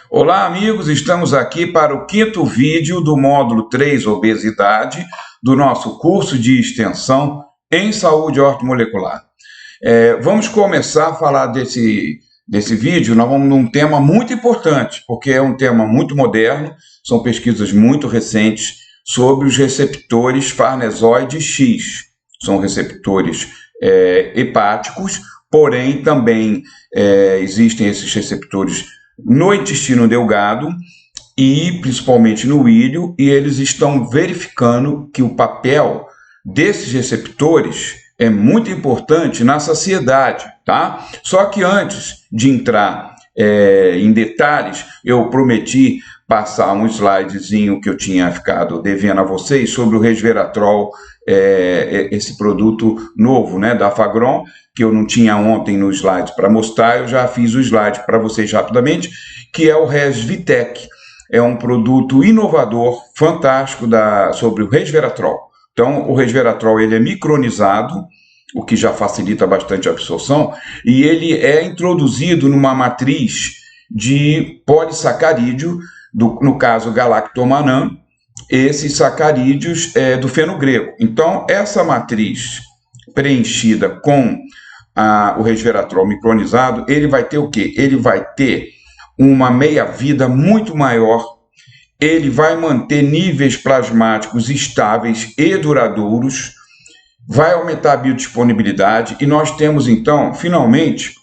Olá, amigos, estamos aqui para o quinto vídeo do módulo 3, Obesidade, do nosso curso de extensão em saúde ortomolecular. Vamos começar a falar desse vídeo. Nós vamos num tema muito importante, porque é um tema muito moderno, são pesquisas muito recentes sobre os receptores farnesoide X. São receptores hepáticos, porém também existem esses receptores no intestino delgado e principalmente no ilho, e eles estão verificando que o papel desses receptores é muito importante na saciedade, tá? Só que antes de entrar em detalhes, eu prometi passar um slidezinho que eu tinha ficado devendo a vocês sobre o resveratrol, esse produto novo, né, da Fagron, que eu não tinha ontem no slide para mostrar. Eu já fiz o slide para vocês rapidamente, que é o Resvitec. É um produto inovador, fantástico sobre o resveratrol. Então, o resveratrol ele é micronizado, o que já facilita bastante a absorção, e ele é introduzido numa matriz de polissacarídeo, no caso galactomannan, esses sacarídeos do feno grego. Então, essa matriz preenchida com o resveratrol micronizado, ele vai ter o quê? Ele vai ter uma meia-vida muito maior, ele vai manter níveis plasmáticos estáveis e duradouros, vai aumentar a biodisponibilidade, e nós temos então, finalmente,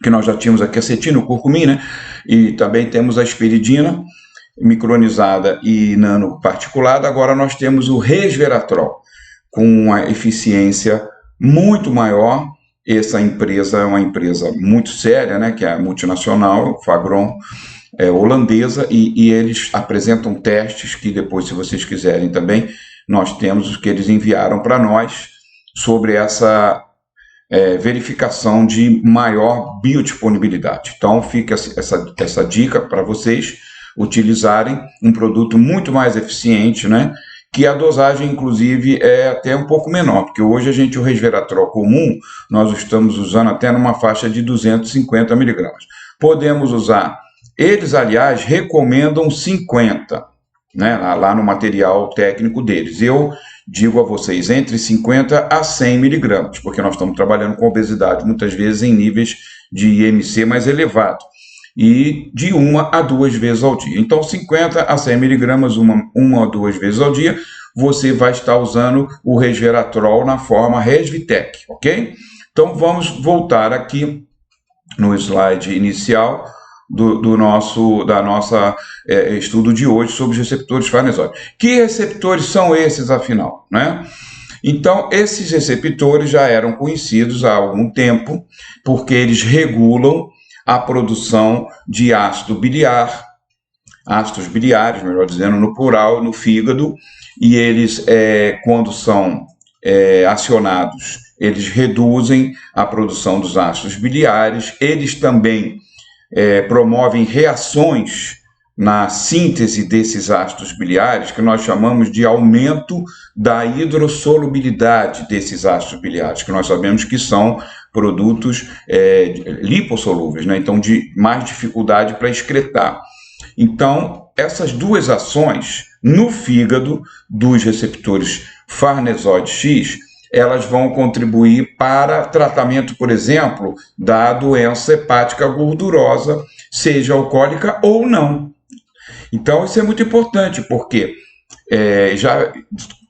que nós já tínhamos aqui a acetilcurcumina, né? E também temos a hesperidina micronizada e nanoparticulada. Agora nós temos o resveratrol com uma eficiência muito maior. Essa empresa é uma empresa muito séria, né, que é a multinacional, Fagron, holandesa, e eles apresentam testes que depois, se vocês quiserem também, nós temos os que eles enviaram para nós sobre essa verificação de maior biodisponibilidade. Então, fica essa dica para vocês utilizarem um produto muito mais eficiente, né? Que a dosagem, inclusive, é até um pouco menor, porque hoje o resveratrol comum, nós estamos usando até numa faixa de 250 miligramas. Podemos usar, eles, aliás, recomendam 50, né, lá no material técnico deles. Eu digo a vocês, entre 50 a 100 miligramas, porque nós estamos trabalhando com obesidade, muitas vezes em níveis de IMC mais elevado, e de 1 a 2 vezes ao dia. Então, 50 a 100 miligramas, uma ou duas vezes ao dia, você vai estar usando o resveratrol na forma Resvitec, ok? Então, vamos voltar aqui no slide inicial do nosso estudo de hoje sobre os receptores farnesóide. Que receptores são esses, afinal, né? Então, esses receptores já eram conhecidos há algum tempo, porque eles regulam a produção de ácidos biliares, melhor dizendo, no plural, no fígado, e eles, quando são acionados, eles reduzem a produção dos ácidos biliares. Eles também promovem reações na síntese desses ácidos biliares, que nós chamamos de aumento da hidrossolubilidade desses ácidos biliares, que nós sabemos que são produtos lipossolúveis, né? Então, de mais dificuldade para excretar. Então, essas duas ações no fígado dos receptores farnesoide X, elas vão contribuir para tratamento, por exemplo, da doença hepática gordurosa, seja alcoólica ou não. Então, isso é muito importante, porque já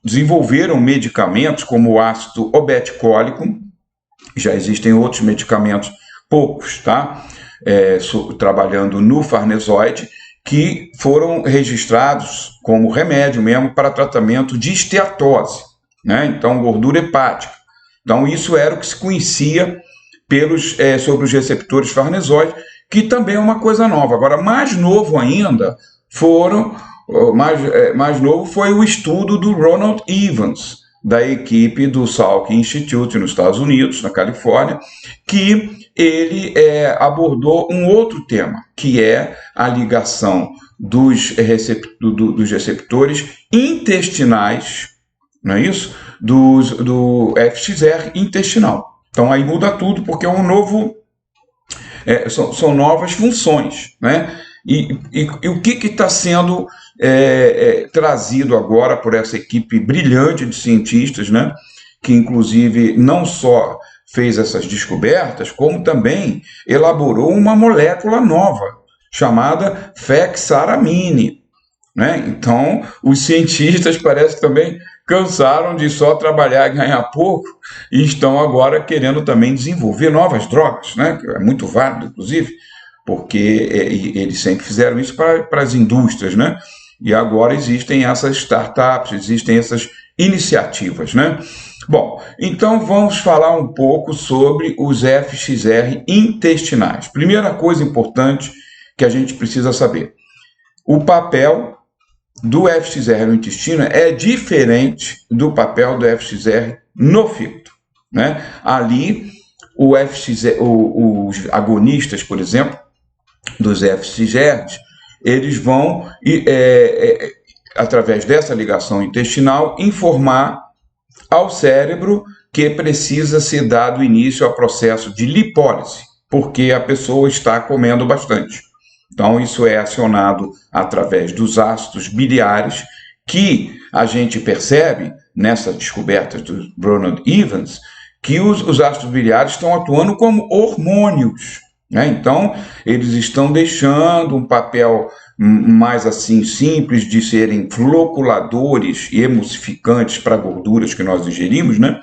desenvolveram medicamentos como o ácido obeticólico. Já existem outros medicamentos, poucos, tá? Trabalhando no farnesoide, que foram registrados como remédio mesmo para tratamento de esteatose, né? Então, gordura hepática. Então, isso era o que se conhecia sobre os receptores farnesoide, que também é uma coisa nova. Agora, mais novo ainda, mais novo foi o estudo do Ronald Evans, da equipe do Salk Institute nos Estados Unidos, na Califórnia, que ele abordou um outro tema, que é a ligação dos receptores intestinais, não é isso? Do FXR intestinal. Então aí muda tudo, porque é são novas funções, né? E o que está sendo trazido agora por essa equipe brilhante de cientistas, né? Que inclusive não só fez essas descobertas, como também elaborou uma molécula nova, chamada fexaramine, né? Então, os cientistas parece que também cansaram de só trabalhar e ganhar pouco e estão agora querendo também desenvolver novas drogas, né? Que é muito válido, inclusive, porque eles sempre fizeram isso para as indústrias, né? E agora existem essas startups, existem essas iniciativas, né? Bom, então vamos falar um pouco sobre os FXR intestinais. Primeira coisa importante que a gente precisa saber: o papel do FXR no intestino é diferente do papel do FXR no fígado, né? Ali, os agonistas, por exemplo, dos FXRs, eles vão, através dessa ligação intestinal, informar ao cérebro que precisa ser dado início ao processo de lipólise, porque a pessoa está comendo bastante. Então, isso é acionado através dos ácidos biliares, que a gente percebe nessa descoberta do Ronald Evans, que os ácidos biliares estão atuando como hormônios, né? Então, eles estão deixando um papel mais assim simples de serem floculadores e emulsificantes para gorduras que nós ingerimos, né?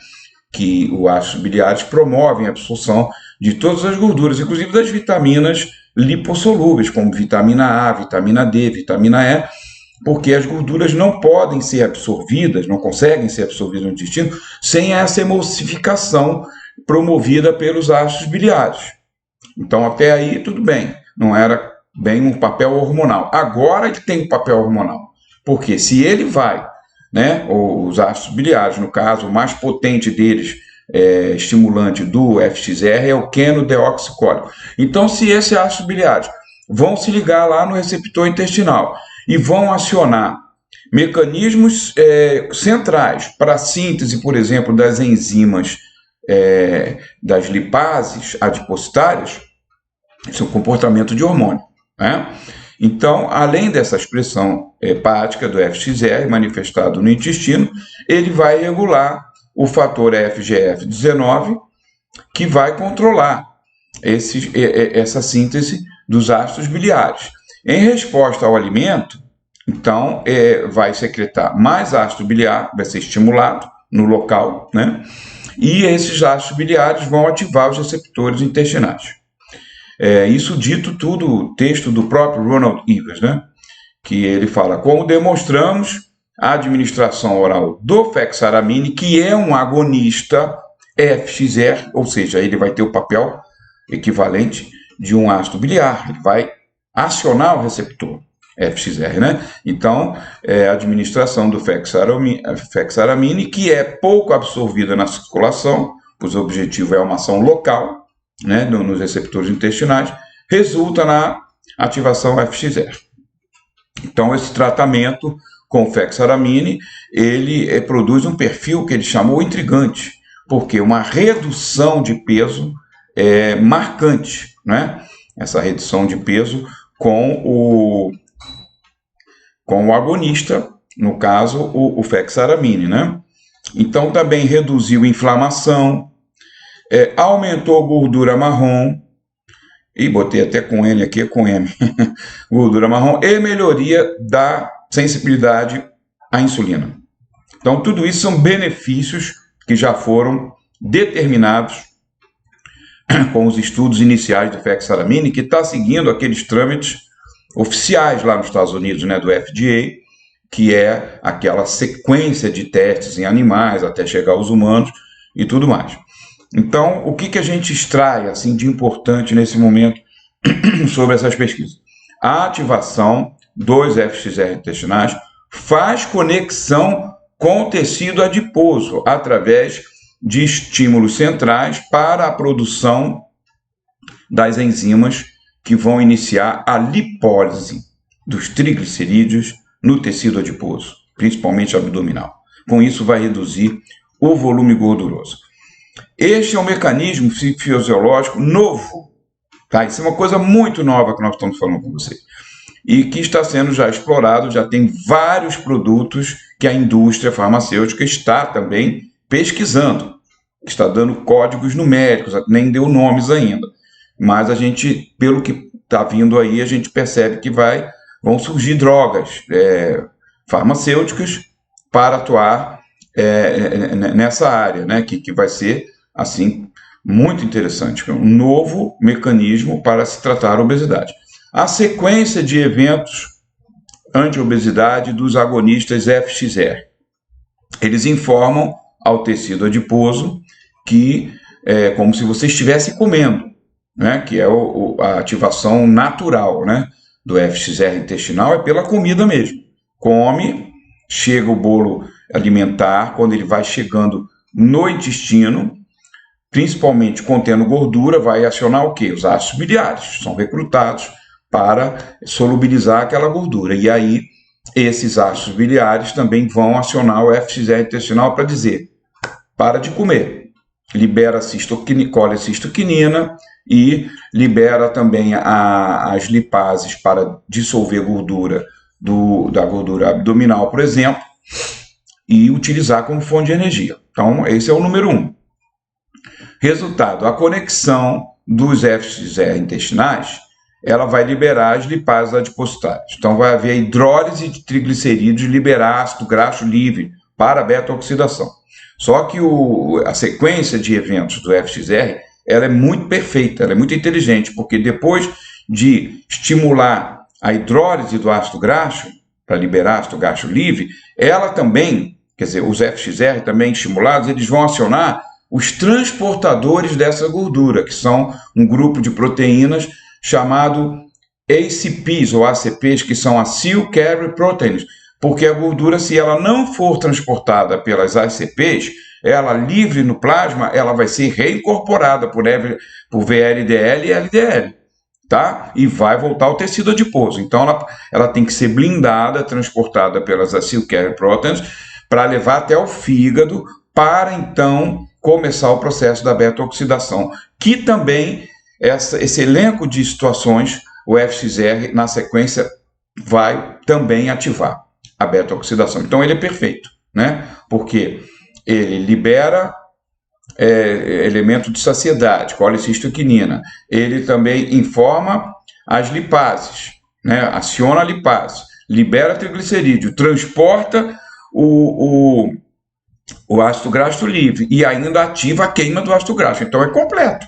Que os ácidos biliares promovem a absorção de todas as gorduras, inclusive das vitaminas lipossolúveis, como vitamina A, vitamina D, vitamina E, porque as gorduras não podem ser absorvidas, não conseguem ser absorvidas no intestino sem essa emulsificação promovida pelos ácidos biliares. Então, até aí, tudo bem, não era bem um papel hormonal. Agora ele tem um papel hormonal, porque se ele vai, né, os ácidos biliares, no caso, o mais potente deles, estimulante do FXR é o quenodeoxicólico. Então, se esses ácidos biliares vão se ligar lá no receptor intestinal e vão acionar mecanismos centrais para a síntese, por exemplo, das enzimas das lipases adipositárias, isso é um comportamento de hormônio, né? Então, além dessa expressão hepática do FXR manifestado no intestino, ele vai regular o fator FGF-19, que vai controlar essa síntese dos ácidos biliares. Em resposta ao alimento, então, vai secretar mais ácido biliar, vai ser estimulado no local, né? E esses ácidos biliares vão ativar os receptores intestinais. Isso dito tudo, o texto do próprio Ronald Evans, né? Que ele fala: como demonstramos, a administração oral do fexaramine, que é um agonista FXR, ou seja, ele vai ter o papel equivalente de um ácido biliar, ele vai acionar o receptor FXR, né? Então, a administração do fexaramine, que é pouco absorvida na circulação, pois o objetivo é uma ação local, né, nos receptores intestinais, resulta na ativação FXR. Então, esse tratamento com fexaramine, ele produz um perfil que ele chamou intrigante, porque uma redução de peso marcante, né? Essa redução de peso com o agonista, no caso, o fexaramine, né? Então, também reduziu inflamação, aumentou a gordura marrom, e botei até com N aqui, com M, gordura marrom, e melhoria da sensibilidade à insulina. Então, tudo isso são benefícios que já foram determinados com os estudos iniciais do fexaramine, que está seguindo aqueles trâmites oficiais lá nos Estados Unidos, né, do FDA, que é aquela sequência de testes em animais até chegar aos humanos e tudo mais. Então, o que a gente extrai assim, de importante nesse momento sobre essas pesquisas? A ativação dos FXR intestinais faz conexão com o tecido adiposo através de estímulos centrais para a produção das enzimas que vão iniciar a lipólise dos triglicerídeos no tecido adiposo, principalmente abdominal. Com isso, vai reduzir o volume gorduroso. Este é um mecanismo fisiológico novo, tá? Isso é uma coisa muito nova que nós estamos falando com vocês. e que está sendo já explorado, já tem vários produtos que a indústria farmacêutica está também pesquisando, está dando códigos numéricos, nem deu nomes ainda, mas a gente, pelo que está vindo aí, a gente percebe que vão surgir drogas farmacêuticas para atuar nessa área, né, que vai ser, assim, muito interessante, um novo mecanismo para se tratar a obesidade. A sequência de eventos anti-obesidade dos agonistas FXR. Eles informam ao tecido adiposo que é como se você estivesse comendo, né, que é a ativação natural, né, do FXR intestinal, é pela comida mesmo. Come, chega o bolo alimentar, quando ele vai chegando no intestino, principalmente contendo gordura, vai acionar o quê? Os ácidos biliares, são recrutados para solubilizar aquela gordura. E aí, esses ácidos biliares também vão acionar o FXR intestinal para dizer, para de comer. Libera colecistoquinina e libera também as lipases para dissolver gordura da gordura abdominal, por exemplo, e utilizar como fonte de energia. Então, esse é o número 1. Resultado, a conexão dos FXR intestinais, ela vai liberar as lipases adipositárias. Então, vai haver a hidrólise de triglicerídeos, liberar ácido graxo livre para a beta-oxidação. Só que a sequência de eventos do FXR, ela é muito perfeita, ela é muito inteligente, porque depois de estimular a hidrólise do ácido graxo, para liberar ácido graxo livre, ela também, quer dizer, os FXR também estimulados, eles vão acionar os transportadores dessa gordura, que são um grupo de proteínas chamado ACPs ou ACPs, que são Acyl Carrier Proteins, porque a gordura, se ela não for transportada pelas ACPs, ela livre no plasma, ela vai ser reincorporada por VLDL e LDL, tá? E vai voltar ao tecido adiposo. Então, ela tem que ser blindada, transportada pelas Acyl Carrier Proteins, para levar até o fígado, para então começar o processo da beta-oxidação, que também, esse elenco de situações, o FXR, na sequência, vai também ativar a beta-oxidação. Então, ele é perfeito, né? Porque ele libera elemento de saciedade, colecistoquinina. Ele também informa as lipases, né? Aciona a lipase, libera triglicerídeo, transporta o ácido graxo livre e ainda ativa a queima do ácido graxo. Então, é completo.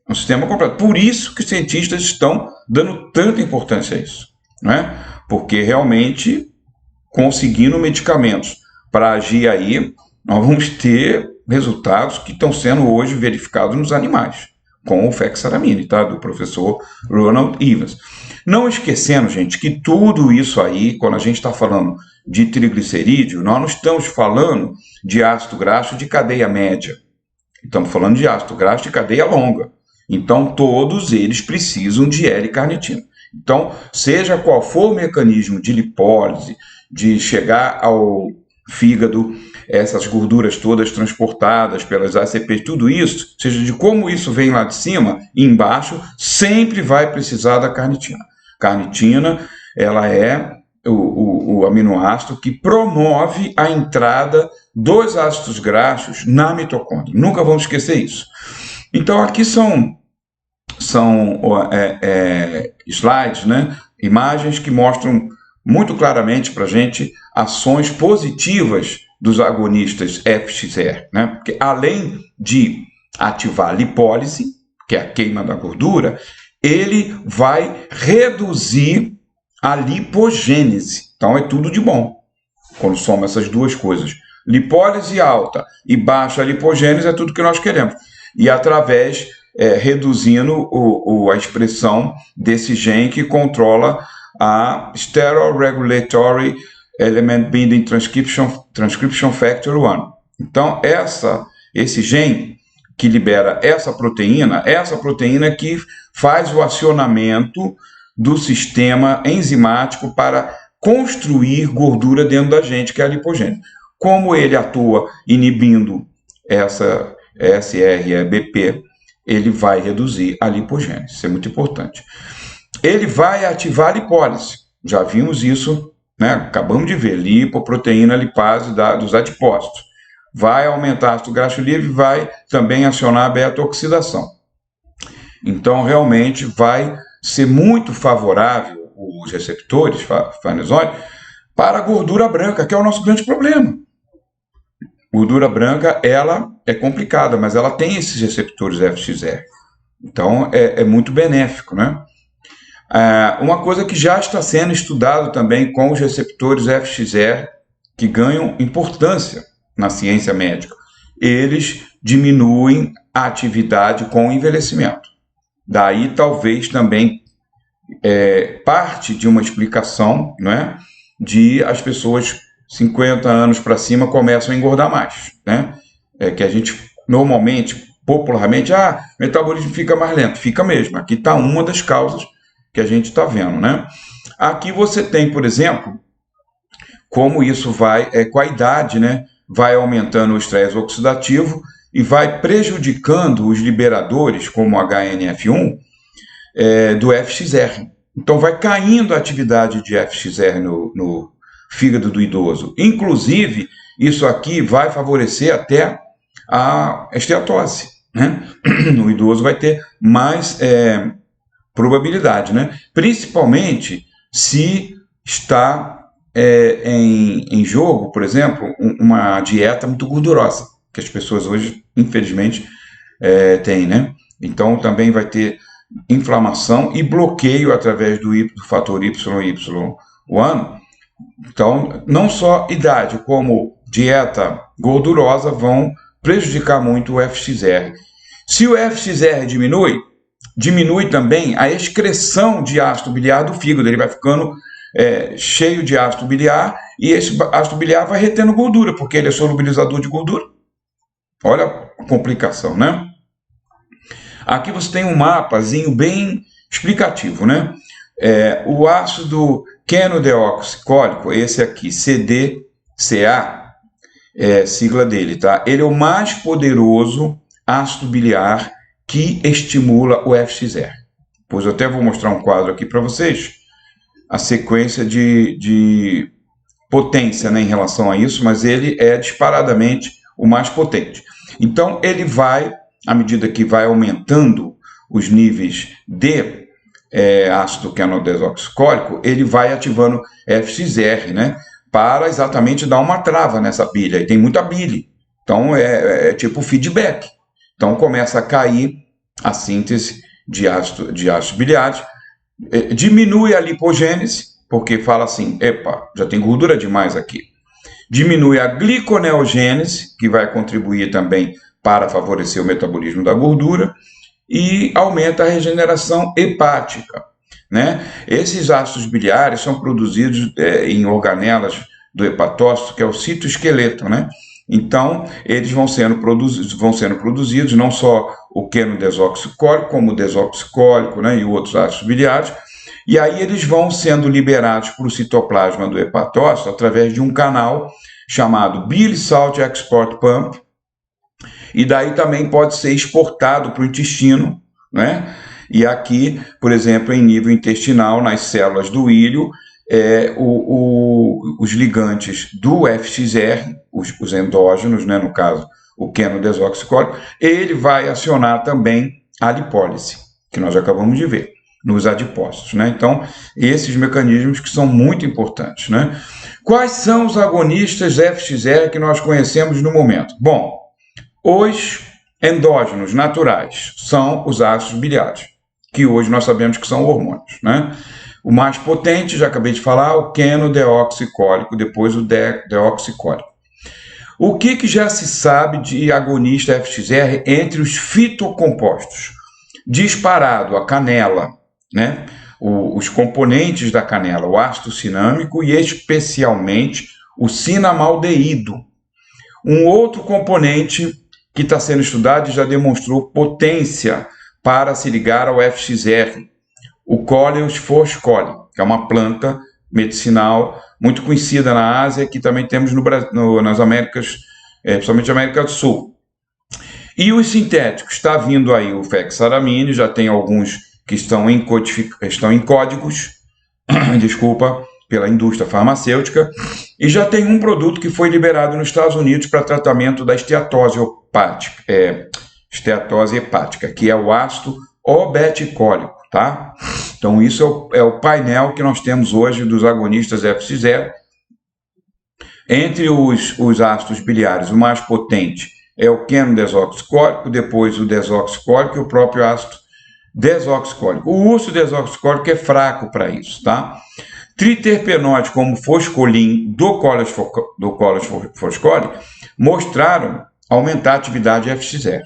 É um sistema completo. Por isso que os cientistas estão dando tanta importância a isso, né? Porque realmente, conseguindo medicamentos para agir aí, nós vamos ter resultados que estão sendo hoje verificados nos animais, com o fexaramine, tá? Do professor Ronald Evans. Não esquecendo, gente, que tudo isso aí, quando a gente está falando de triglicerídeo, nós não estamos falando de ácido graxo de cadeia média. Estamos falando de ácido graxo de cadeia longa. Então, todos eles precisam de L-carnitina. Então, seja qual for o mecanismo de lipólise, de chegar ao fígado, essas gorduras todas transportadas pelas ACPs, tudo isso, seja de como isso vem lá de cima e embaixo, sempre vai precisar da carnitina. Carnitina, ela é o aminoácido que promove a entrada dos ácidos graxos na mitocôndria. Nunca vamos esquecer isso. Então, aqui são slides, né? Imagens que mostram muito claramente para a gente ações positivas dos agonistas FXR, né? Porque além de ativar a lipólise, que é a queima da gordura, ele vai reduzir a lipogênese. Então é tudo de bom quando soma essas duas coisas. Lipólise alta e baixa lipogênese é tudo que nós queremos. E através, reduzindo a expressão desse gene que controla a Sterol Regulatory Element Binding Transcription Factor 1. Então, esse gene que libera essa proteína que faz o acionamento do sistema enzimático para construir gordura dentro da gente, que é a lipogênese. Como ele atua inibindo essa SRBP, ele vai reduzir a lipogênese. Isso é muito importante. ele vai ativar a lipólise. Já vimos isso, né? Acabamos de ver, lipoproteína lipase dos adipócitos. Vai aumentar ácido graxo livre e vai também acionar a beta-oxidação. Então, realmente, vai ser muito favorável os receptores farnesóide para a gordura branca, que é o nosso grande problema. Gordura branca, ela é complicada, mas ela tem esses receptores FXR. Então, é muito benéfico, né? Uma coisa que já está sendo estudado também com os receptores FXR, que ganham importância na ciência médica, eles diminuem a atividade com o envelhecimento. Daí, talvez também parte de uma explicação, né, de as pessoas 50 anos para cima começam a engordar mais, né? Que a gente normalmente, popularmente, o metabolismo fica mais lento. Fica mesmo. Aqui está uma das causas que a gente está vendo, né? Aqui você tem, por exemplo, como isso vai, com a idade, né, vai aumentando o estresse oxidativo e vai prejudicando os liberadores, como o HNF1, do FXR. Então, vai caindo a atividade de FXR no fígado do idoso. Inclusive, isso aqui vai favorecer até a esteatose, né? O idoso vai ter mais probabilidade, né? Principalmente se está em jogo, por exemplo, uma dieta muito gordurosa, que as pessoas hoje, infelizmente, têm, né? Então, também vai ter inflamação e bloqueio através do fator YY1. Então, não só idade, como dieta gordurosa vão prejudicar muito o FXR. Se o FXR diminui também a excreção de ácido biliar do fígado. Ele vai ficando cheio de ácido biliar e esse ácido biliar vai retendo gordura, porque ele é solubilizador de gordura. Olha a complicação, né? Aqui você tem um mapazinho bem explicativo, né? O ácido quenodeoxicólico, esse aqui, CDCA, sigla dele, tá? Ele é o mais poderoso ácido biliar que estimula o FXR. Pois eu até vou mostrar um quadro aqui para vocês, a sequência de potência, né, em relação a isso, mas ele é disparadamente o mais potente. Então, ele vai, à medida que vai aumentando os níveis de ácido quenodesoxicólico, ele vai ativando FXR, né, para exatamente dar uma trava nessa bile. E tem muita bile. Então, é tipo feedback. Então, começa a cair a síntese de ácidos biliares, diminui a lipogênese, porque fala assim, já tem gordura demais aqui. Diminui a gliconeogênese, que vai contribuir também para favorecer o metabolismo da gordura, e aumenta a regeneração hepática, né? Esses ácidos biliares são produzidos em organelas do hepatócito, que é o citoesqueleto, né? Então, eles vão sendo produzidos não só o quenodesoxicólico, como o desoxicólico, né, e outros ácidos biliares, e aí eles vão sendo liberados para o citoplasma do hepatócito através de um canal chamado Bile Salt Export Pump, e daí também pode ser exportado para o intestino, né? E aqui, por exemplo, em nível intestinal, nas células do íleo, os ligantes do FXR, os endógenos, né, no caso, o quenodesoxicólico, ele vai acionar também a lipólise, que nós acabamos de ver, nos adipócitos, né? Então, esses mecanismos que são muito importantes, né? Quais são os agonistas FXR que nós conhecemos no momento? Bom, os endógenos naturais são os ácidos biliares, que hoje nós sabemos que são hormônios, né? O mais potente, já acabei de falar, o quenodeoxicólico, depois o deoxicólico. O que já se sabe de agonista FXR entre os fitocompostos? Disparado, a canela, né? Os componentes da canela, o ácido cinâmico e especialmente o cinamaldeído. Um outro componente que está sendo estudado e já demonstrou potência para se ligar ao FXR, o Coleus foscoli, que é uma planta medicinal muito conhecida na Ásia, que também temos nas Américas, principalmente na América do Sul. E os sintéticos, está vindo aí o fexaramine, já tem alguns que estão em códigos, desculpa, pela indústria farmacêutica, e já tem um produto que foi liberado nos Estados Unidos para tratamento da esteatose hepática, que é o ácido obeticólico, tá? Então, isso é o painel que nós temos hoje dos agonistas FC0. Entre os ácidos biliares, o mais potente é o queno-desoxicólico, depois o desoxicólico e o próprio ácido desoxicólico. O urso desoxicólico é fraco para isso, tá? Triterpenóides como foscolin do Colas Foscoli mostraram aumentar a atividade FC0,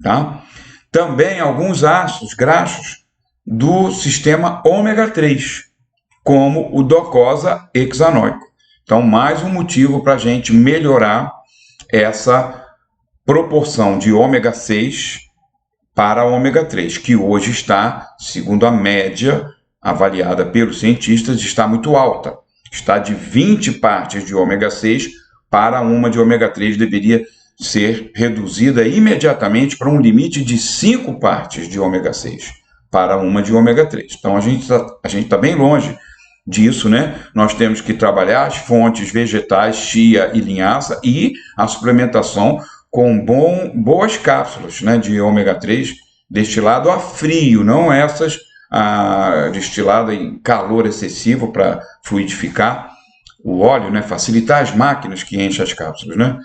tá? Também alguns ácidos graxos do sistema ômega 3, como o docosa hexanoico. Então, mais um motivo para a gente melhorar essa proporção de ômega 6 para ômega 3, que hoje está, segundo a média avaliada pelos cientistas, está muito alta. Está de 20 partes de ômega 6 para uma de ômega 3, deveria ser reduzida imediatamente para um limite de 5 partes de ômega 6 para uma de ômega 3. Então, a gente está bem longe disso, né? Nós temos que trabalhar as fontes vegetais, chia e linhaça, e a suplementação com boas cápsulas, né, de ômega 3 destilado a frio, não essas destilado em calor excessivo para fluidificar o óleo, né, facilitar as máquinas que enchem as cápsulas, né?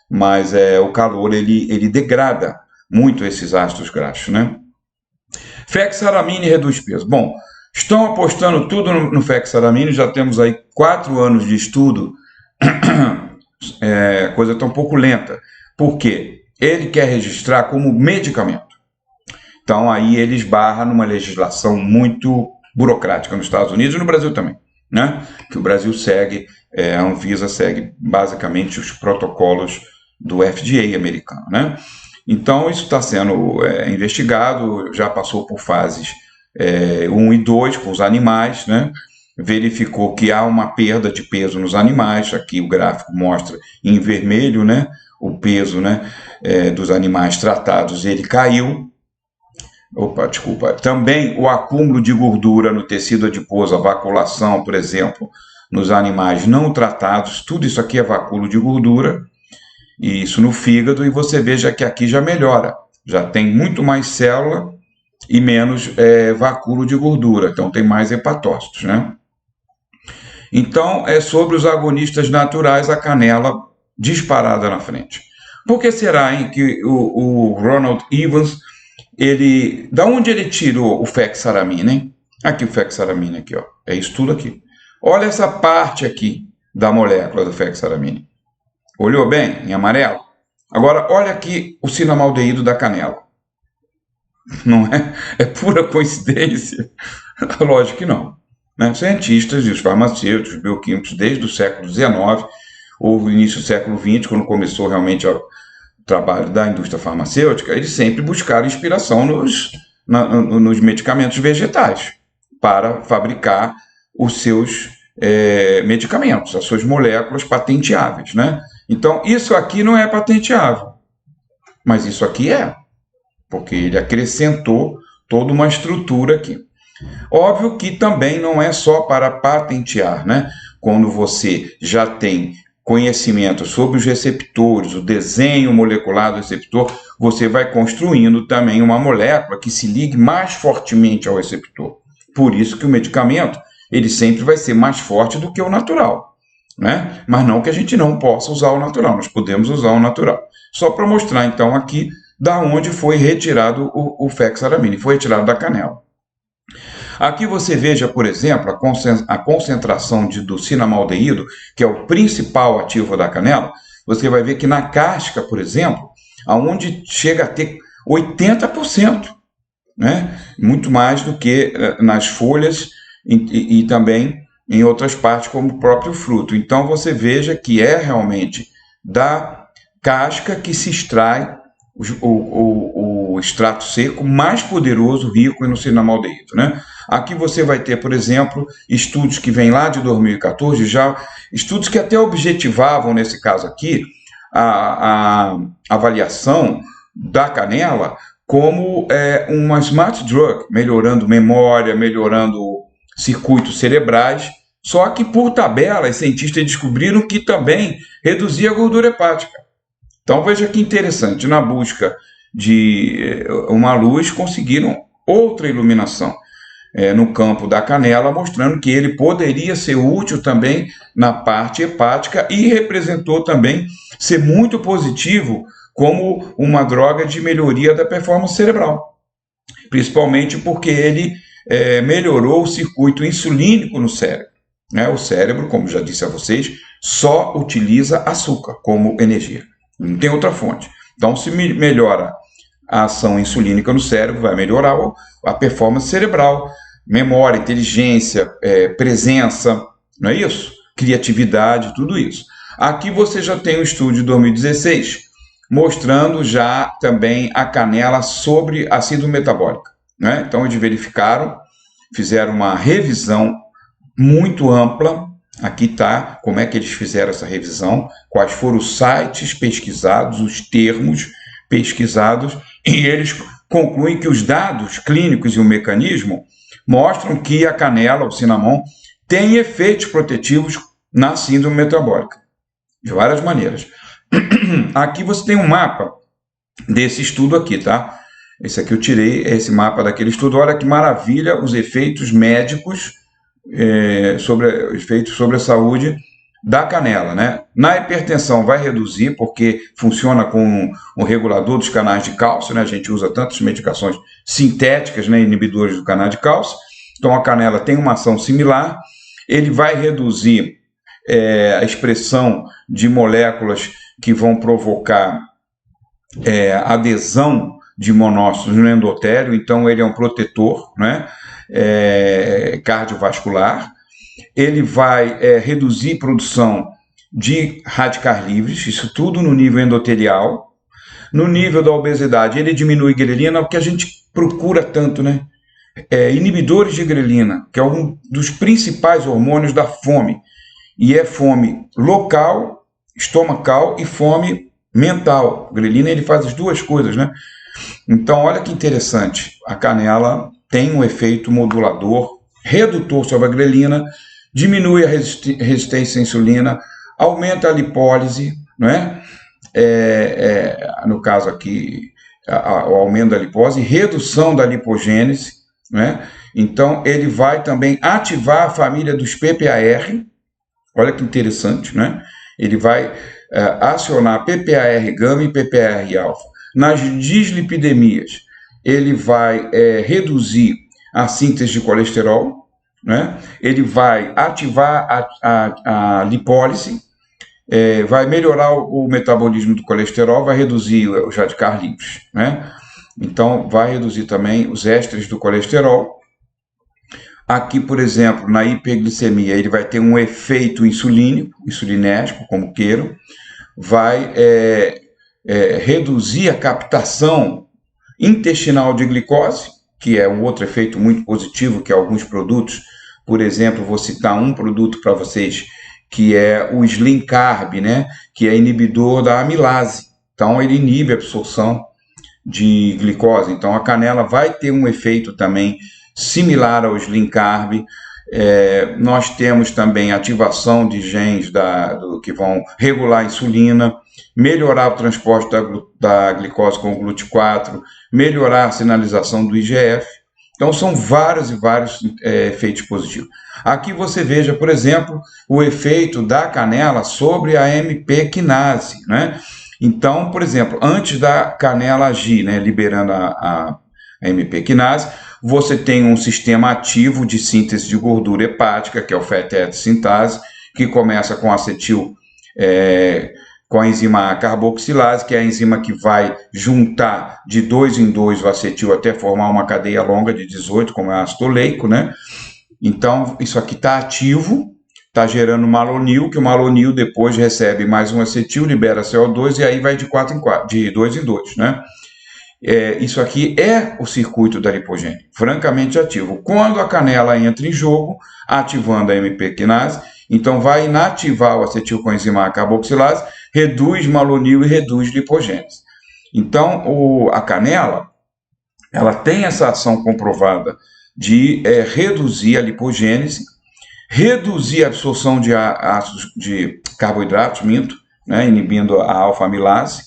Mas o calor ele degrada muito esses ácidos graxos, né? Fexaramine reduz peso. Bom, estão apostando tudo no fexaramine, já temos aí 4 anos de estudo, coisa está um pouco lenta. Por quê? Ele quer registrar como medicamento. Então, aí ele esbarra numa legislação muito burocrática nos Estados Unidos e no Brasil também, né? Que o Brasil segue, a Anvisa segue basicamente os protocolos do FDA americano, né? Então, isso está sendo investigado, já passou por fases 1 e 2 com os animais, né? Verificou que há uma perda de peso nos animais, aqui o gráfico mostra em vermelho, né? O peso, né, dos animais tratados, ele caiu. Também o acúmulo de gordura no tecido adiposo, a vaculação, por exemplo, nos animais não tratados, tudo isso aqui é vacúolo de gordura, e isso no fígado, e você veja que aqui já melhora, já tem muito mais célula e menos vacúolo de gordura, então tem mais hepatócitos, né? Então, sobre os agonistas naturais, a canela disparada na frente. Por que será, hein, que o Ronald Evans, da onde ele tirou o fexaramine, hein? Aqui o fexaramine, aqui, ó, é isso tudo aqui. Olha essa parte aqui da molécula do fexaramine. Olhou bem, em amarelo? Agora, olha aqui o cinnamaldeído da canela. Não é? É pura coincidência? Lógico que não, né? Cientistas e os farmacêuticos, bioquímicos, desde o século XIX, ou o início do século XX, quando começou realmente o trabalho da indústria farmacêutica, eles sempre buscaram inspiração nos medicamentos vegetais para fabricar os seus medicamentos, as suas moléculas patenteáveis, né? Então, isso aqui não é patenteável, mas isso aqui porque ele acrescentou toda uma estrutura aqui. Óbvio que também não é só para patentear, né? Quando você já tem conhecimento sobre os receptores, o desenho molecular do receptor, você vai construindo também uma molécula que se ligue mais fortemente ao receptor. Por isso que o medicamento, ele sempre vai ser mais forte do que o natural, né? Mas não que a gente não possa usar o natural, nós podemos usar o natural. Só para mostrar, então, aqui da onde foi retirado o fexaramine, foi retirado da canela. Aqui você veja, por exemplo, a concentração do cinnamaldeído, que é o principal ativo da canela. Você vai ver que na casca, por exemplo, aonde chega a ter 80%, né? Muito mais do que nas folhas e também em outras partes, como o próprio fruto. Então, você veja que é realmente da casca que se extrai o extrato seco mais poderoso, rico no cinnamaldeído, né? Aqui você vai ter, por exemplo, estudos que vêm lá de 2014, já estudos que até objetivavam, nesse caso aqui, a avaliação da canela como uma smart drug, melhorando memória, melhorando circuitos cerebrais. Só que, por tabela, os cientistas descobriram que também reduzia a gordura hepática. Então, veja que interessante, na busca de uma luz, conseguiram outra iluminação no campo da canela, mostrando que ele poderia ser útil também na parte hepática e representou também ser muito positivo como uma droga de melhoria da performance cerebral, principalmente porque ele melhorou o circuito insulínico no cérebro. O cérebro, como já disse a vocês, só utiliza açúcar como energia, não tem outra fonte. Então, se melhora a ação insulínica no cérebro, vai melhorar a performance cerebral, memória, inteligência, presença, não é isso? Criatividade, tudo isso. Aqui você já tem um estudo de 2016, mostrando já também a canela sobre a síndrome metabólica. Então, eles verificaram, fizeram uma revisão muito ampla. Aqui está como é que eles fizeram essa revisão, quais foram os sites pesquisados, os termos pesquisados, e eles concluem que os dados clínicos e o mecanismo mostram que a canela, o cinnamon, tem efeitos protetivos na síndrome metabólica, de várias maneiras. Aqui você tem um mapa desse estudo aqui, tá? Esse aqui eu tirei, esse mapa daquele estudo. Olha que maravilha os efeitos médicos sobre a saúde da canela, né? Na hipertensão vai reduzir, porque funciona como um regulador dos canais de cálcio, né? A gente usa tantas medicações sintéticas, né? Inibidores do canal de cálcio. Então a canela tem uma ação similar. Ele vai reduzir a expressão de moléculas que vão provocar adesão de monócitos no endotélio. Então ele é um protetor, né? Cardiovascular. Ele vai reduzir produção de radicais livres, isso tudo no nível endotelial. No nível da obesidade, ele diminui grelina, o que a gente procura tanto, né? Inibidores de grelina, que é um dos principais hormônios da fome, e é fome local, estomacal, e fome mental. Grelina, ele faz as duas coisas, né? Então, olha que interessante, a canela tem um efeito modulador, redutor sobre a grelina, diminui a resistência à insulina, aumenta a lipólise, não é? No caso aqui, o aumento da lipose, redução da lipogênese, não é? Então, ele vai também ativar a família dos PPAR, olha que interessante, né? Ele vai acionar PPAR gama e PPAR alfa. Nas dislipidemias, ele vai reduzir a síntese de colesterol, né? Ele vai ativar a lipólise, vai melhorar o metabolismo do colesterol, vai reduzir os radicais livres, né? Então, vai reduzir também os ésteres do colesterol. Aqui, por exemplo, na hiperglicemia, ele vai ter um efeito insulinético, como queiram, vai reduzir a captação intestinal de glicose, que é um outro efeito muito positivo que alguns produtos, por exemplo, vou citar um produto para vocês, que é o Slim Carb, né? Que é inibidor da amilase. Então, ele inibe a absorção de glicose. Então, a canela vai ter um efeito também similar ao Slim Carb. Nós temos também ativação de genes que vão regular a insulina, melhorar o transporte da glicose com o GLUT4, melhorar a sinalização do IGF. Então, são vários e vários efeitos positivos. Aqui você veja, por exemplo, o efeito da canela sobre a AMP quinase, né? Então, por exemplo, antes da canela agir, né, liberando a AMP quinase, você tem um sistema ativo de síntese de gordura hepática, que é o fatty acid sintase, que começa com acetil, com a enzima A carboxilase, que é a enzima que vai juntar de 2 em 2 o acetil até formar uma cadeia longa de 18, como é ácido oleico, né? Então, isso aqui está ativo, está gerando malonil, que o malonil depois recebe mais um acetil, libera CO2 e aí vai de 4 em 4, de 2 em 2, né? Isso aqui é o circuito da lipogênese, francamente ativo. Quando a canela entra em jogo, ativando a AMP quinase, então vai inativar o acetilcoenzima A carboxilase, reduz malonil e reduz lipogênese. Então, a canela, ela tem essa ação comprovada de reduzir a lipogênese, reduzir a absorção de ácidos de carboidratos, né, inibindo a alfa-amilase.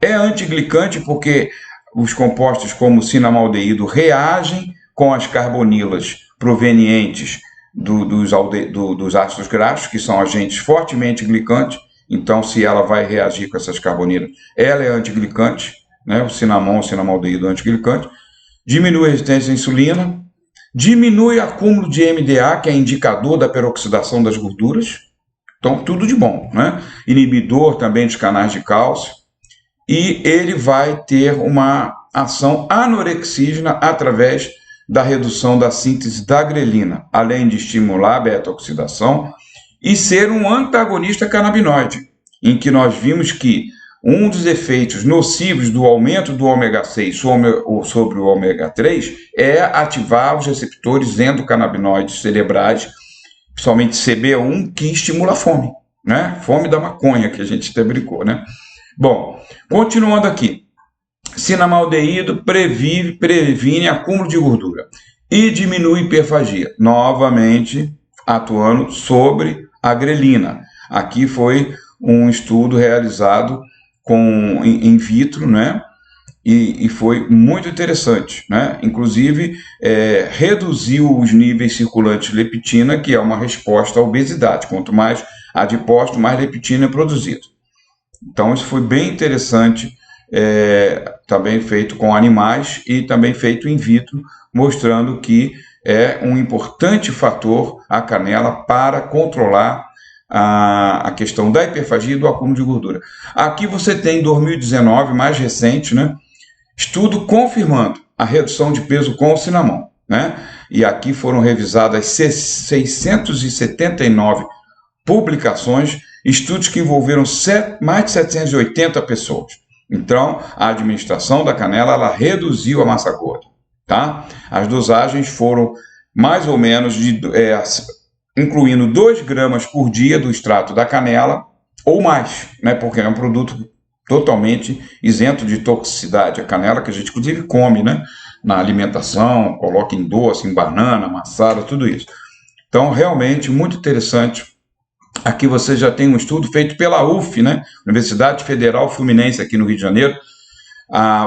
É antiglicante porque os compostos como cinnamaldeído reagem com as carbonilas provenientes dos ácidos graxos, que são agentes fortemente glicantes. Então, se ela vai reagir com essas carbonilas, ela é antiglicante, né? O cinnamaldeído é antiglicante. Diminui a resistência à insulina, diminui o acúmulo de MDA, que é indicador da peroxidação das gorduras. Então, tudo de bom, né? Inibidor também dos canais de cálcio. E ele vai ter uma ação anorexígena através da redução da síntese da grelina, além de estimular a beta-oxidação e ser um antagonista canabinoide, em que nós vimos que um dos efeitos nocivos do aumento do ômega 6 sobre o ômega 3 é ativar os receptores endocannabinoides cerebrais, principalmente CB1, que estimula a fome, né? Fome da maconha, que a gente até brincou, né? Bom, continuando aqui. Cinnamaldeído previne acúmulo de gordura e diminui hiperfagia, novamente atuando sobre a grelina. Aqui foi um estudo realizado in vitro, né? E foi muito interessante, né? Inclusive, reduziu os níveis circulantes de leptina, que é uma resposta à obesidade. Quanto mais adipócito, mais leptina é produzido. Então, isso foi bem interessante, também feito com animais e também feito in vitro, mostrando que é um importante fator a canela para controlar a questão da hiperfagia e do acúmulo de gordura. Aqui você tem, em 2019, mais recente, né, estudo confirmando a redução de peso com o cinnamon, né? E aqui foram revisadas 679 publicações, estudos que envolveram mais de 780 pessoas. Então, a administração da canela, ela reduziu a massa gorda, tá? As dosagens foram mais ou menos incluindo 2 gramas por dia do extrato da canela ou mais, né? Porque é um produto totalmente isento de toxicidade. A canela que a gente inclusive come, né? Na alimentação, coloca em doce, em banana, amassada, tudo isso. Então, realmente, muito interessante. Aqui você já tem um estudo feito pela UF, né? Universidade Federal Fluminense, aqui no Rio de Janeiro.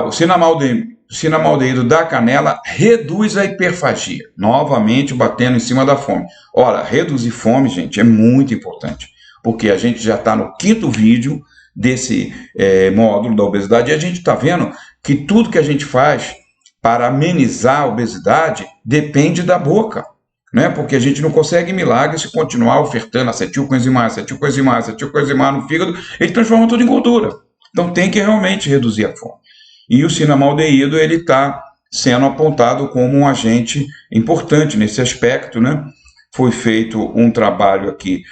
O cinnamaldeído da canela reduz a hiperfagia, novamente batendo em cima da fome. Ora, reduzir fome, gente, é muito importante, porque a gente já está no 5º vídeo desse módulo da obesidade e a gente está vendo que tudo que a gente faz para amenizar a obesidade depende da boca, né? Porque a gente não consegue milagre se continuar ofertando acetilcoenzimase no fígado, ele transforma tudo em gordura. Então tem que realmente reduzir a fome. E o cinnamaldeído, ele está sendo apontado como um agente importante nesse aspecto, né? Foi feito um trabalho aqui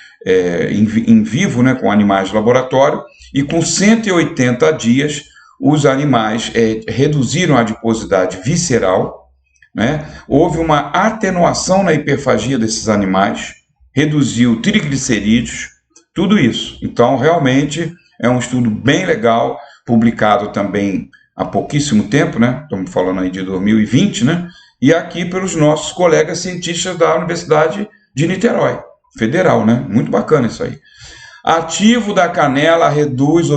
em vivo, né, com animais de laboratório, e com 180 dias os animais reduziram a adiposidade visceral, né? Houve uma atenuação na hiperfagia desses animais, reduziu triglicerídeos, tudo isso. Então, realmente, é um estudo bem legal, publicado também há pouquíssimo tempo, né? Estamos falando aí de 2020, né? E aqui pelos nossos colegas cientistas da Universidade de Niterói, Federal, né? Muito bacana isso aí. Ativo da canela reduz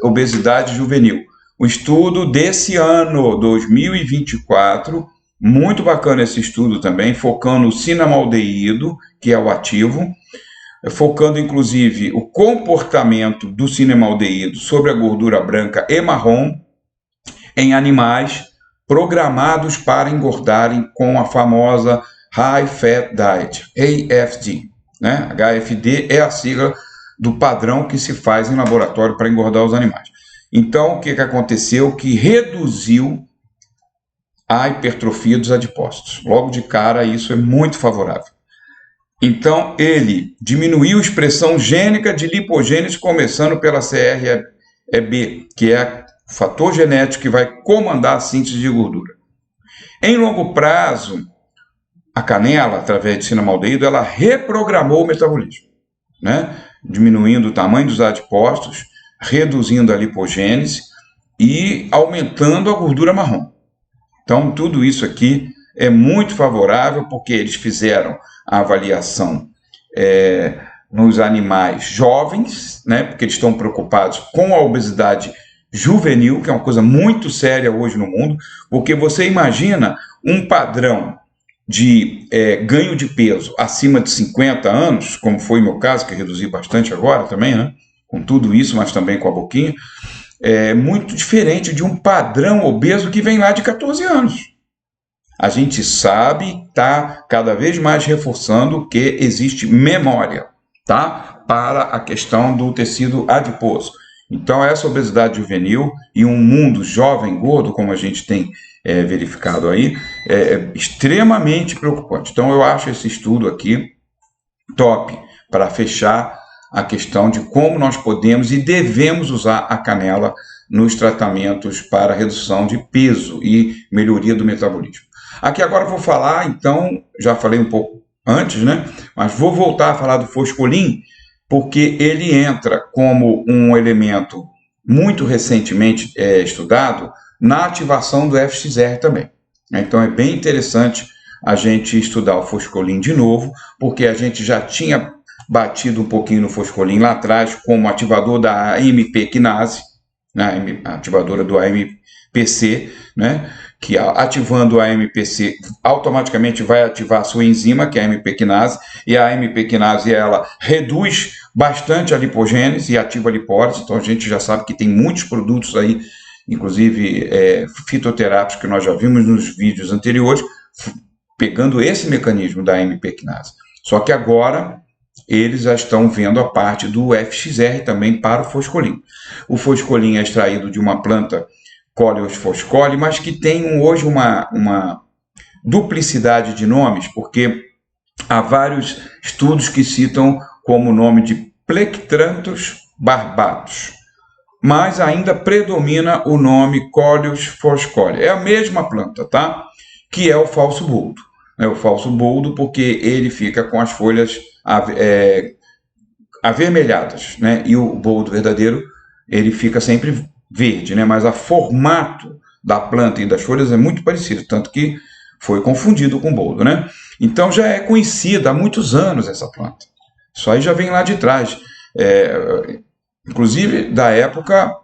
obesidade juvenil. O estudo desse ano, 2024, muito bacana esse estudo também, focando o cinnamaldeído, que é o ativo, focando inclusive o comportamento do cinnamaldeído sobre a gordura branca e marrom em animais programados para engordarem com a famosa High Fat Diet, HFD, né? HFD é a sigla do padrão que se faz em laboratório para engordar os animais. Então, o que aconteceu? Que reduziu a hipertrofia dos adipócitos. Logo de cara, isso é muito favorável. Então, ele diminuiu a expressão gênica de lipogênese, começando pela CREB, que é o fator genético que vai comandar a síntese de gordura. Em longo prazo, a canela, através de cinnamaldeído, ela reprogramou o metabolismo, né? Diminuindo o tamanho dos adipócitos, reduzindo a lipogênese e aumentando a gordura marrom. Então, tudo isso aqui é muito favorável, porque eles fizeram a avaliação nos animais jovens, né, porque eles estão preocupados com a obesidade juvenil, que é uma coisa muito séria hoje no mundo, porque você imagina um padrão de ganho de peso acima de 50 anos, como foi o meu caso, que eu reduzi bastante agora também, né, com tudo isso, mas também com a boquinha, é muito diferente de um padrão obeso que vem lá de 14 anos. A gente sabe, está cada vez mais reforçando que existe memória, tá? Para a questão do tecido adiposo. Então, essa obesidade juvenil e um mundo jovem gordo, como a gente tem verificado aí, é extremamente preocupante. Então, eu acho esse estudo aqui top para fechar a questão de como nós podemos e devemos usar a canela nos tratamentos para redução de peso e melhoria do metabolismo. Aqui agora eu vou falar, então, já falei um pouco antes, né? Mas vou voltar a falar do fosfolin, porque ele entra como um elemento muito recentemente estudado na ativação do FXR também. Então é bem interessante a gente estudar o fosfolin de novo, porque a gente já tinha batido um pouquinho no fosfolin lá atrás como ativador da AMP quinase, né, ativadora do AMPC, né, que ativando a AMPC automaticamente vai ativar a sua enzima, que é a AMP quinase, e a AMP quinase ela reduz bastante a lipogênese e ativa a lipólise. Então a gente já sabe que tem muitos produtos aí, inclusive fitoterápicos, que nós já vimos nos vídeos anteriores, pegando esse mecanismo da AMP quinase. Só que agora eles já estão vendo a parte do FXR também para o fosfolin. O fosfolin é extraído de uma planta Coleus foscoli, mas que tem hoje uma duplicidade de nomes, porque há vários estudos que citam como nome de Plectranthus barbatus, mas ainda predomina o nome Coleus foscoli. É a mesma planta, tá? Que é o falso boldo. O falso boldo porque ele fica com as folhas avermelhadas, né? E o boldo verdadeiro ele fica sempre verde, né? Mas o formato da planta e das folhas é muito parecido, tanto que foi confundido com boldo, né? Então já é conhecida há muitos anos essa planta. Isso aí já vem lá de trás, inclusive da época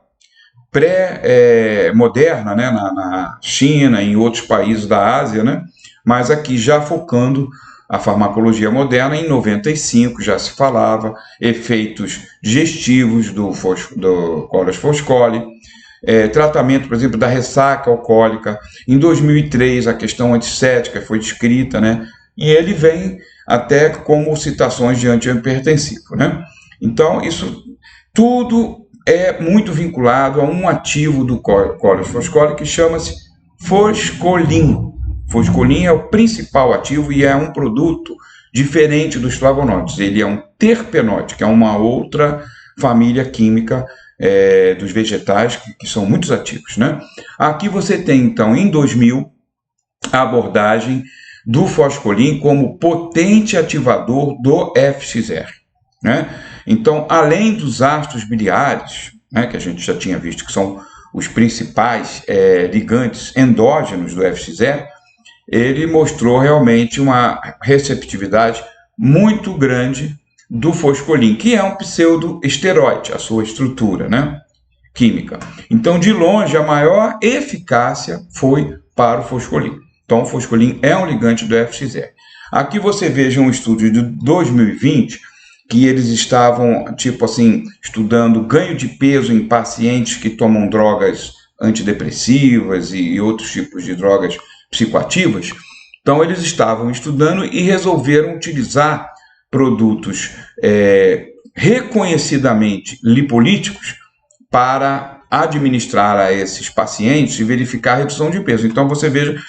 pré-moderna, né? Na China e em outros países da Ásia, né? Mas aqui já focando a farmacologia moderna, em 95 já se falava efeitos digestivos do Coleus foscoli, tratamento, por exemplo, da ressaca alcoólica. Em 2003 a questão antissética foi descrita, né? E ele vem até como citações de antihipertensivo, né? Então isso tudo é muito vinculado a um ativo do Coleus foscoli que chama-se foscolin. Foscolin é o principal ativo e é um produto diferente dos flavonoides. Ele é um terpenoide, que é uma outra família química dos vegetais que são muito ativos, né? Aqui você tem, então, em 2000, a abordagem do fosfolin como potente ativador do FXR, né? Então, além dos ácidos biliares, né, que a gente já tinha visto que são os principais ligantes endógenos do FXR, ele mostrou realmente uma receptividade muito grande do fosfolin, que é um pseudoesteroide, a sua estrutura, né, química. Então, de longe, a maior eficácia foi para o fosfolin. Então, o fosfolin é um ligante do FXR. Aqui você veja um estudo de 2020, que eles estavam, tipo assim, estudando ganho de peso em pacientes que tomam drogas antidepressivas e outros tipos de drogas psicoativas. Então, eles estavam estudando e resolveram utilizar produtos reconhecidamente lipolíticos para administrar a esses pacientes e verificar a redução de peso. Então, você veja,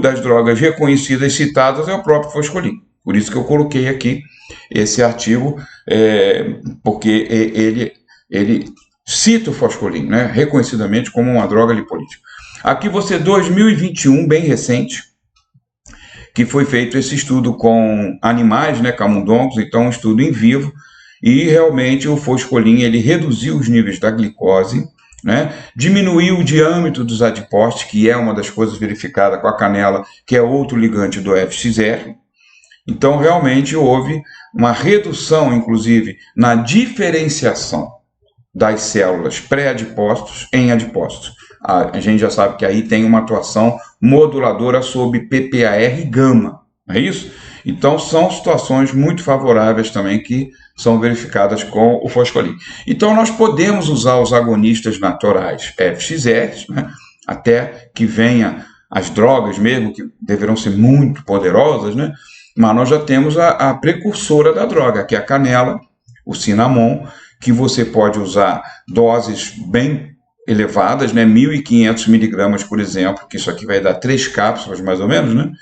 das drogas reconhecidas citadas é o próprio fosfolin. Por isso que eu coloquei aqui esse artigo, porque ele cita o fosfolin, né, reconhecidamente como uma droga lipolítica. Aqui você, 2021, bem recente, que foi feito esse estudo com animais, né, camundongos, então um estudo em vivo, e realmente o fosfolin ele reduziu os níveis da glicose né? Diminuir o diâmetro dos adipócitos, que é uma das coisas verificadas com a canela, que é outro ligante do FXR. Então, realmente houve uma redução, inclusive, na diferenciação das células pré-adipócitos em adipócitos. A gente já sabe que aí tem uma atuação moduladora sobre PPAR-gama, não é isso? Então, são situações muito favoráveis também que são verificadas com o fosfolín. Então, nós podemos usar os agonistas naturais FXR, né, até que venha as drogas mesmo, que deverão ser muito poderosas, né? Mas nós já temos a precursora da droga, que é a canela, o cinnamon, que você pode usar doses bem elevadas, né? 1.500 miligramas, por exemplo, que isso aqui vai dar 3 cápsulas mais ou menos, né?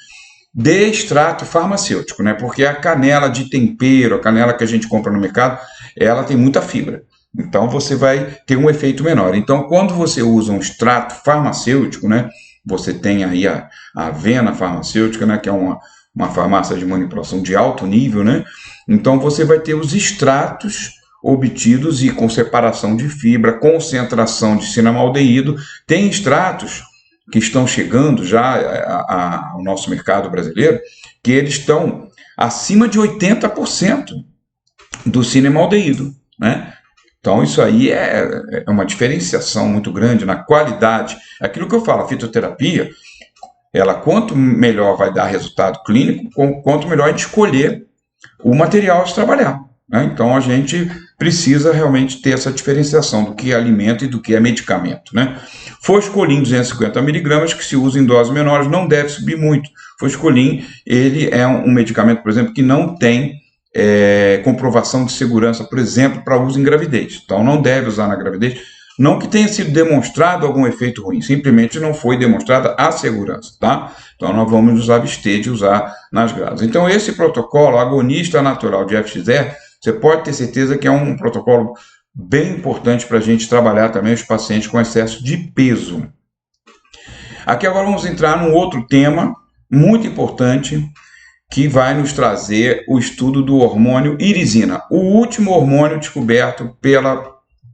De extrato farmacêutico, né? Porque a canela de tempero, a canela que a gente compra no mercado, ela tem muita fibra. Então você vai ter um efeito menor. Então, quando você usa um extrato farmacêutico, né? Você tem aí a Avena farmacêutica, né? Que é uma farmácia de manipulação de alto nível, né? Então você vai ter os extratos obtidos e com separação de fibra, concentração de cinnamaldeído. Tem extratos que estão chegando já ao nosso mercado brasileiro, que eles estão acima de 80% do cinnamaldeído, né? Então, isso aí é uma diferenciação muito grande na qualidade. Aquilo que eu falo, a fitoterapia, ela quanto melhor vai dar resultado clínico, quanto melhor a gente escolher o material a se trabalhar, né? Então, a gente precisa realmente ter essa diferenciação do que é alimento e do que é medicamento, né? Fosfolin 250 miligramas, que se usa em doses menores, não deve subir muito. Fosfolin, ele é um medicamento, por exemplo, que não tem comprovação de segurança, por exemplo, para uso em gravidez. Então, não deve usar na gravidez. Não que tenha sido demonstrado algum efeito ruim, simplesmente não foi demonstrada a segurança, tá? Então, nós vamos nos abster de usar nas grávidas. Então, esse protocolo, agonista natural de FXR, você pode ter certeza que é um protocolo bem importante para a gente trabalhar também os pacientes com excesso de peso. Aqui agora vamos entrar num outro tema muito importante, que vai nos trazer o estudo do hormônio irisina, o último hormônio descoberto pela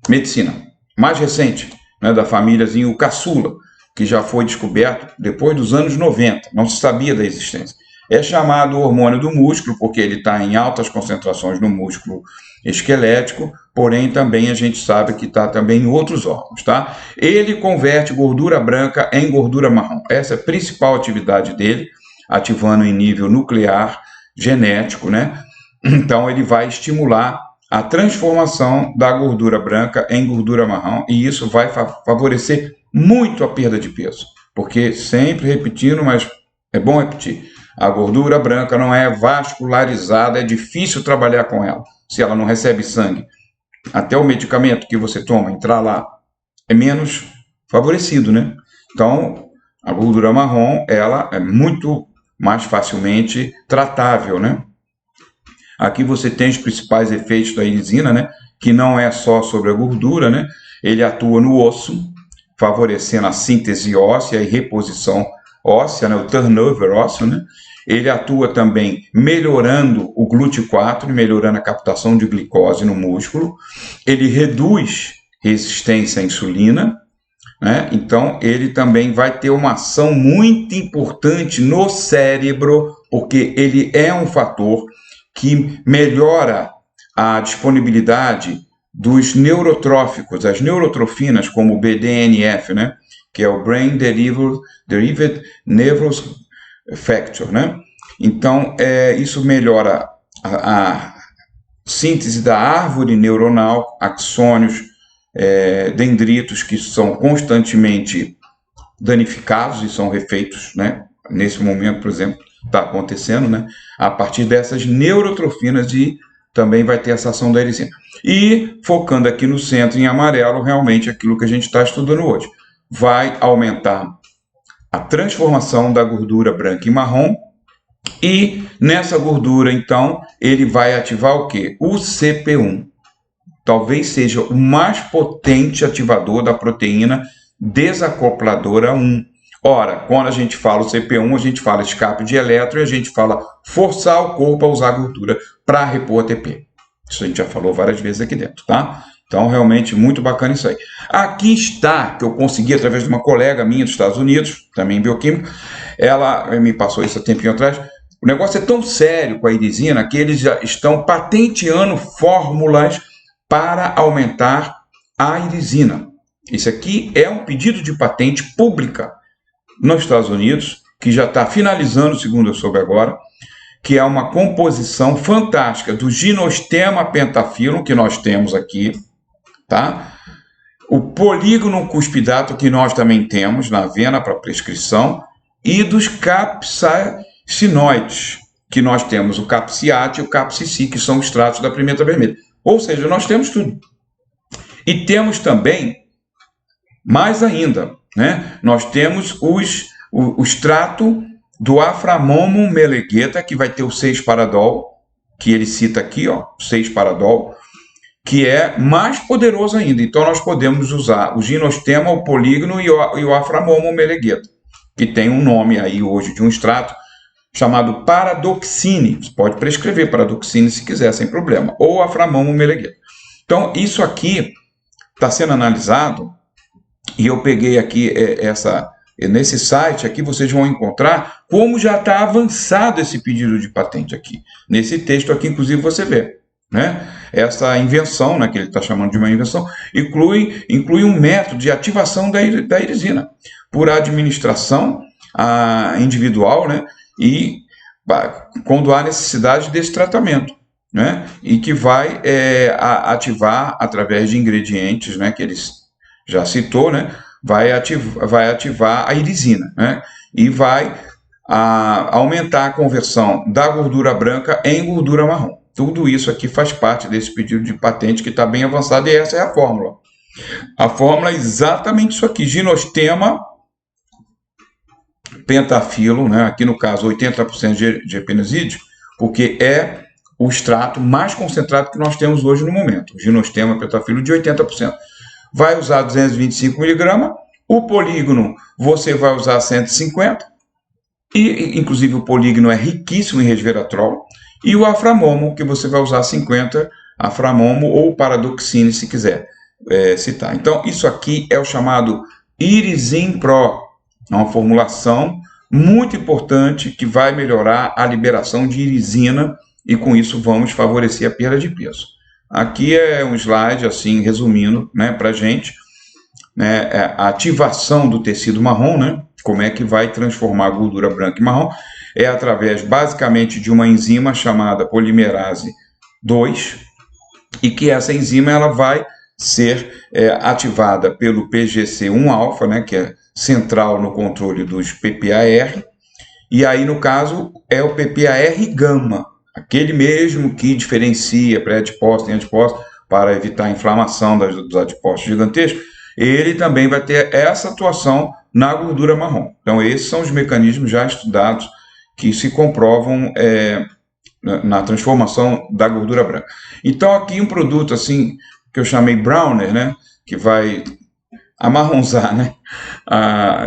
medicina, mais recente, né, da famíliazinha, o caçula, que já foi descoberto depois dos anos 90, não se sabia da existência. É chamado hormônio do músculo, porque ele está em altas concentrações no músculo esquelético, porém também a gente sabe que está também em outros órgãos, tá? Ele converte gordura branca em gordura marrom, essa é a principal atividade dele, ativando em nível nuclear, genético, né? Então, ele vai estimular a transformação da gordura branca em gordura marrom, e isso vai favorecer muito a perda de peso, porque sempre repetindo, mas é bom repetir, a gordura branca não é vascularizada, é difícil trabalhar com ela, se ela não recebe sangue. Até o medicamento que você toma, entrar lá, é menos favorecido, né? Então, a gordura marrom, ela é muito mais facilmente tratável, né? Aqui você tem os principais efeitos da irisina, né? Que não é só sobre a gordura, né? Ele atua no osso, favorecendo a síntese óssea e reposição óssea, né? O turnover ósseo, né? Ele atua também melhorando o GLUT4, melhorando a captação de glicose no músculo. Ele reduz resistência à insulina, né? Então, ele também vai ter uma ação muito importante no cérebro, porque ele é um fator que melhora a disponibilidade dos neurotróficos, as neurotrofinas, como o BDNF, né? Que é o Brain Derived Nervous Factor, né? Então, isso melhora a síntese da árvore neuronal, axônios, dendritos que são constantemente danificados e são refeitos, né? Nesse momento, por exemplo, está acontecendo, né? A partir dessas neurotrofinas, e também vai ter essa ação da irisina. E, focando aqui no centro em amarelo, realmente aquilo que a gente está estudando hoje. Vai aumentar a transformação da gordura branca em marrom, e nessa gordura, então, ele vai ativar o quê? O CP1. Talvez seja o mais potente ativador da proteína desacopladora 1. Ora, quando a gente fala o CP1, a gente fala escape de elétron e a gente fala forçar o corpo a usar a gordura para repor ATP. Isso a gente já falou várias vezes aqui dentro, tá? Então, realmente, muito bacana isso aí. Aqui está, que eu consegui através de uma colega minha dos Estados Unidos, também bioquímica, ela me passou isso há tempinho atrás. O negócio é tão sério com a irisina que eles já estão patenteando fórmulas para aumentar a irisina. Isso aqui é um pedido de patente pública nos Estados Unidos, que já está finalizando, segundo eu soube agora, que é uma composição fantástica do ginostema pentafilo, que nós temos aqui, tá? O polígono cuspidato, que nós também temos na vena para prescrição, e dos capsaicinoides, que nós temos o capsiate e o capsici, que são extratos da pimenta vermelha. Ou seja, nós temos tudo. E temos também, mais ainda, né? Nós temos o extrato do Aframomum melegueta, que vai ter o 6-paradol, que ele cita aqui, ó, 6-paradol, que é mais poderoso ainda. Então, nós podemos usar o ginostema, o polígono e o Aframomum melegueta, que tem um nome aí hoje de um extrato chamado paradoxine. Você pode prescrever paradoxine se quiser, sem problema, ou Aframomum melegueta. Então, isso aqui está sendo analisado, e eu peguei aqui nesse site aqui vocês vão encontrar como já está avançado esse pedido de patente aqui. Nesse texto aqui, inclusive, você vê, né? Essa invenção, né, que ele está chamando de uma invenção, inclui um método de ativação da irisina por administração individual, né, e quando há necessidade desse tratamento, né, e que vai ativar através de ingredientes, né, que eles já citou, né, vai ativar a irisina, né, e vai aumentar a conversão da gordura branca em gordura marrom. Tudo isso aqui faz parte desse pedido de patente que está bem avançado, e essa é a fórmula. A fórmula é exatamente isso aqui, ginostema pentafilo, né, aqui no caso 80% de epinosídeo, porque é o extrato mais concentrado que nós temos hoje no momento, o ginostema pentafilo de 80%. Vai usar 225 mg, o polígono você vai usar 150, e inclusive o polígono é riquíssimo em resveratrol, e o Aframomo, que você vai usar 50, Aframomo ou paradoxine, se quiser citar. Então, isso aqui é o chamado Irisin Pro, é uma formulação muito importante que vai melhorar a liberação de irisina, e com isso vamos favorecer a perda de peso. Aqui é um slide, assim, resumindo, né, para a gente, né, a ativação do tecido marrom, né, como é que vai transformar a gordura branca em marrom, é através, basicamente, de uma enzima chamada polimerase 2, e que essa enzima ela vai ser ativada pelo PGC1-alfa, né, que é central no controle dos PPAR, e aí, no caso, é o PPAR-gama, aquele mesmo que diferencia pré-adipócito e adipócito para evitar a inflamação dos adipócitos gigantescos. Ele também vai ter essa atuação na gordura marrom. Então, esses são os mecanismos já estudados que se comprovam na transformação da gordura branca. Então, aqui um produto assim que eu chamei Browner, né, que vai amarronzar, né?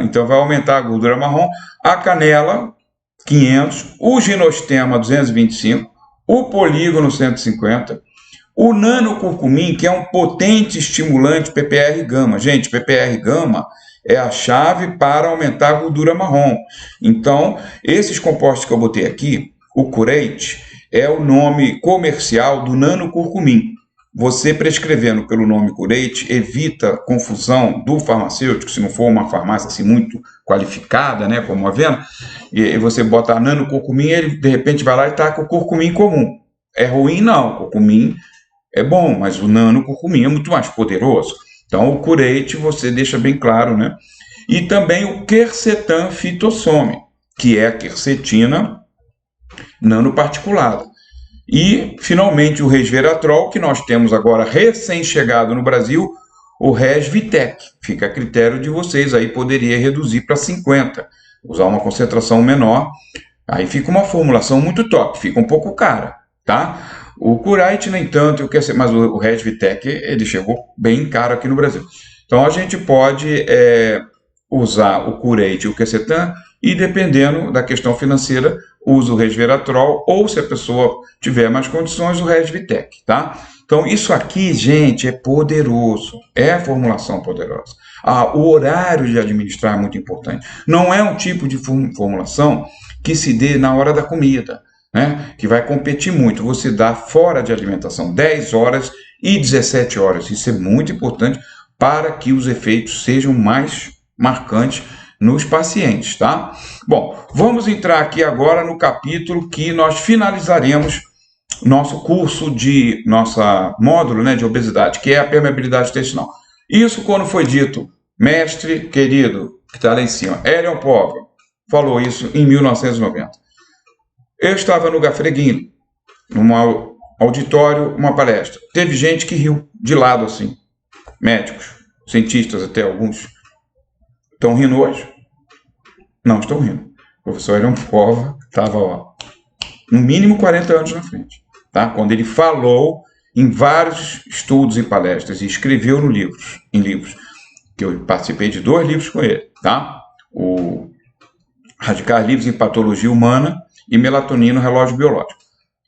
Então, vai aumentar a gordura marrom, a canela 500, o ginostema 225, o polígono 150, o nanocurcumim, que é um potente estimulante PPR-gama. Gente, PPR-gama é a chave para aumentar a gordura marrom. Então, esses compostos que eu botei aqui, o curate, é o nome comercial do nanocurcumim. Você prescrevendo pelo nome curate evita confusão do farmacêutico, se não for uma farmácia assim, muito qualificada, né, como a Vena, e você bota nanocurcumim, ele de repente vai lá e está com o curcumim comum. É ruim? Não, o curcumim é bom, mas o nanocurcumim é muito mais poderoso. Então, o curate você deixa bem claro, né? E também o quercetan fitossome, que é a quercetina nanoparticulada. E, finalmente, o resveratrol, que nós temos agora recém-chegado no Brasil, o Resvitec. Fica a critério de vocês, aí poderia reduzir para 50, usar uma concentração menor. Aí fica uma formulação muito top, fica um pouco cara, tá? O curate, nem tanto, mas o Resvitec, ele chegou bem caro aqui no Brasil. Então, a gente pode usar o curate e o quercetan, e dependendo da questão financeira, usa o resveratrol, ou se a pessoa tiver mais condições, o resvitec, tá? Então, isso aqui, gente, é poderoso, é formulação poderosa. O horário de administrar é muito importante. Não é um tipo de formulação que se dê na hora da comida, né? Que vai competir muito. Você dá fora de alimentação 10 horas e 17 horas. Isso é muito importante para que os efeitos sejam mais marcantes nos pacientes, tá? Bom, vamos entrar aqui agora no capítulo que nós finalizaremos nosso curso módulo, né, de obesidade, que é a permeabilidade intestinal. Isso quando foi dito, mestre querido, que está lá em cima, Hélio Póvoa, falou isso em 1990. Eu estava no Gafreguin, num auditório, uma palestra. Teve gente que riu de lado assim, médicos, cientistas até alguns. Estão rindo hoje? Não estão rindo. O professor Hélio Póvoa estava, no mínimo 40 anos na frente, tá? Quando ele falou em vários estudos e palestras e escreveu em livros, que eu participei de 2 livros com ele, tá? O Radicais Livres em Patologia Humana e Melatonina, Relógio Biológico.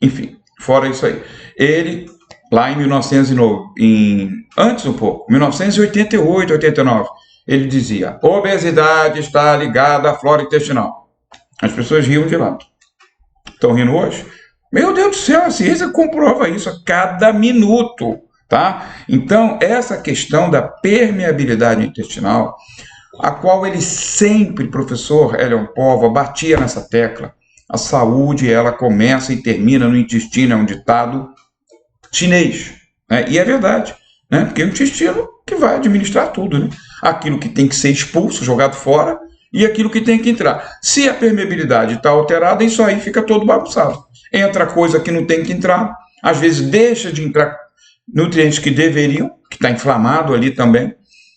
Enfim, fora isso aí. Ele, lá em 1988, 89, ele dizia: obesidade está ligada à flora intestinal. As pessoas riam de lado. Estão rindo hoje? Meu Deus do céu, a ciência comprova isso a cada minuto, tá? Então, essa questão da permeabilidade intestinal, a qual ele sempre, professor Hélio Póvoa, batia nessa tecla. A saúde, ela começa e termina no intestino, é um ditado chinês, né? E é verdade, né? Porque é o intestino que vai administrar tudo, né? Aquilo que tem que ser expulso, jogado fora, e aquilo que tem que entrar. Se a permeabilidade está alterada, isso aí fica todo bagunçado. Entra coisa que não tem que entrar, às vezes deixa de entrar nutrientes que deveriam, que está inflamado ali também.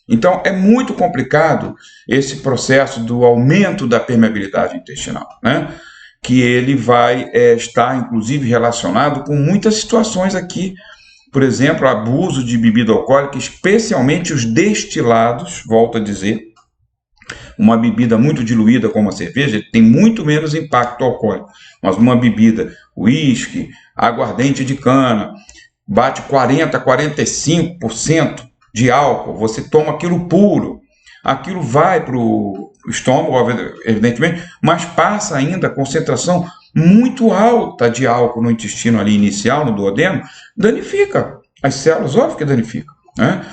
Então, é muito complicado esse processo do aumento da permeabilidade intestinal, né? Que ele vai estar, inclusive, relacionado com muitas situações aqui. Por exemplo, abuso de bebida alcoólica, especialmente os destilados, volto a dizer. Uma bebida muito diluída, como a cerveja, tem muito menos impacto alcoólico. Mas uma bebida, uísque, aguardente de cana, bate 40%, 45% de álcool, você toma aquilo puro, aquilo vai para o estômago, evidentemente, mas passa ainda a concentração muito alta de álcool no intestino ali inicial, no duodeno, danifica as células, óbvio que danifica, né?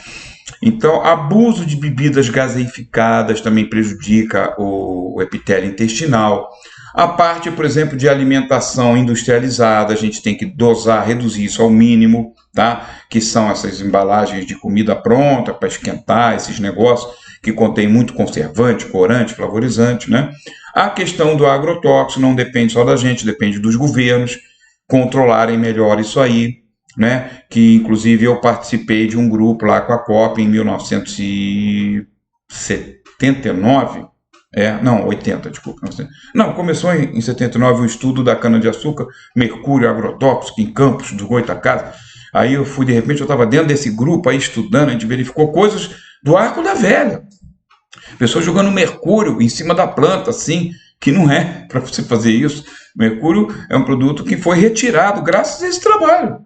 Então, abuso de bebidas gaseificadas também prejudica o epitélio intestinal. A parte, por exemplo, de alimentação industrializada, a gente tem que dosar, reduzir isso ao mínimo, tá? Que são essas embalagens de comida pronta para esquentar, esses negócios que contêm muito conservante, corante, flavorizante, né? A questão do agrotóxico não depende só da gente, depende dos governos controlarem melhor isso aí, né? Que inclusive eu participei de um grupo lá com a COP em 1979, 80, desculpa. Não, começou em 79 o estudo da cana-de-açúcar, mercúrio agrotóxico em Campos do Goitacazes. Aí eu fui, de repente, eu estava dentro desse grupo aí estudando, a gente verificou coisas do Arco da Velha. Pessoas jogando mercúrio em cima da planta, assim, que não é para você fazer isso. Mercúrio é um produto que foi retirado graças a esse trabalho.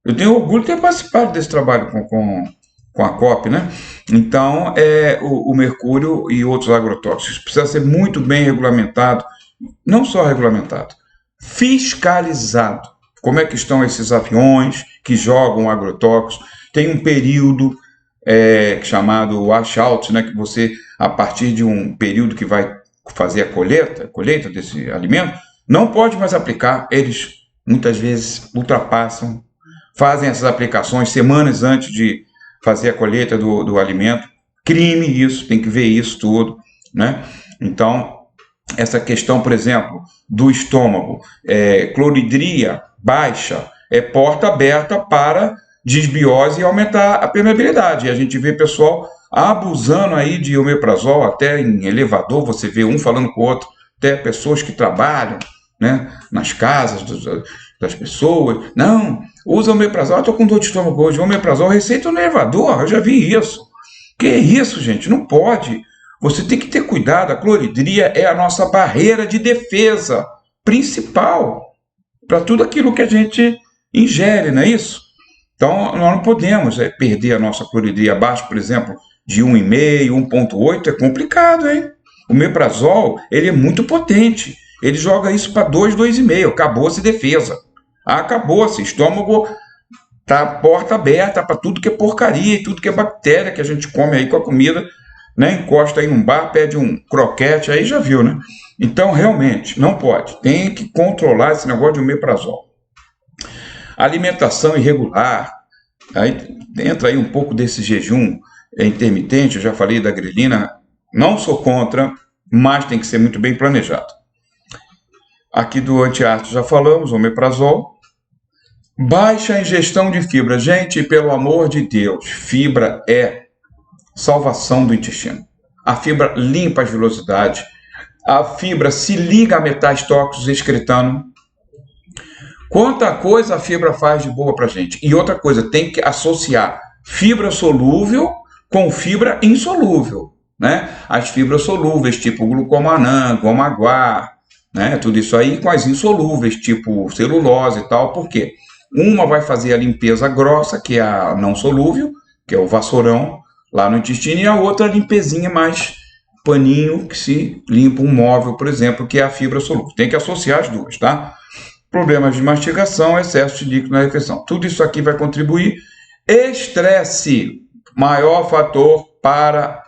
Eu tenho orgulho de ter participado desse trabalho com a COP, né? Então, o mercúrio e outros agrotóxicos precisa ser muito bem regulamentado, não só regulamentado, fiscalizado. Como é que estão esses aviões que jogam agrotóxicos? Tem um período chamado washout, né? Que você, a partir de um período que vai fazer a colheita desse alimento, não pode mais aplicar. Eles, muitas vezes, ultrapassam, fazem essas aplicações semanas antes de fazer a colheita do alimento. Crime isso, tem que ver isso tudo, né? Então, essa questão, por exemplo, do estômago, cloridria baixa, é porta aberta para disbiose e aumentar a permeabilidade. E a gente vê pessoal abusando aí de omeprazol, até em elevador, você vê um falando com o outro, até pessoas que trabalham, né, nas casas das pessoas. Não, usa omeprazol, estou com dor de estômago hoje, omeprazol, receita no elevador, eu já vi isso. Que isso, gente? Não pode. Você tem que ter cuidado, a cloridria é a nossa barreira de defesa principal para tudo aquilo que a gente ingere, não é isso? Então, nós não podemos perder a nossa cloridria abaixo, por exemplo, de 1,5, 1,8, é complicado, hein? O omeprazol, ele é muito potente. Ele joga isso para 2, 2,5. Acabou-se defesa. Acabou-se. Estômago tá porta aberta para tudo que é porcaria e tudo que é bactéria que a gente come aí com a comida, né? Encosta aí num bar, pede um croquete, aí já viu, né? Então, realmente, não pode. Tem que controlar esse negócio de omeprazol. Alimentação irregular. Aí entra aí um pouco desse jejum intermitente, eu já falei da grelina. Não sou contra, mas tem que ser muito bem planejado. Aqui do antiácido já falamos, omeprazol. Baixa ingestão de fibra. Gente, pelo amor de Deus, fibra é salvação do intestino. A fibra limpa as velocidades. A fibra se liga a metais tóxicos excretando. Quanta coisa a fibra faz de boa pra gente. E outra coisa, tem que associar fibra solúvel com fibra insolúvel, né? As fibras solúveis, tipo glucomanã, goma-guar, né? Tudo isso aí com as insolúveis, tipo celulose e tal. Por quê? Uma vai fazer a limpeza grossa, que é a não solúvel, que é o vassourão lá no intestino, e a outra a limpezinha mais paninho, que se limpa um móvel, por exemplo, que é a fibra solúvel. Tem que associar as duas, tá? Problemas de mastigação, excesso de líquido na refeição. Tudo isso aqui vai contribuir. Estresse, maior fator para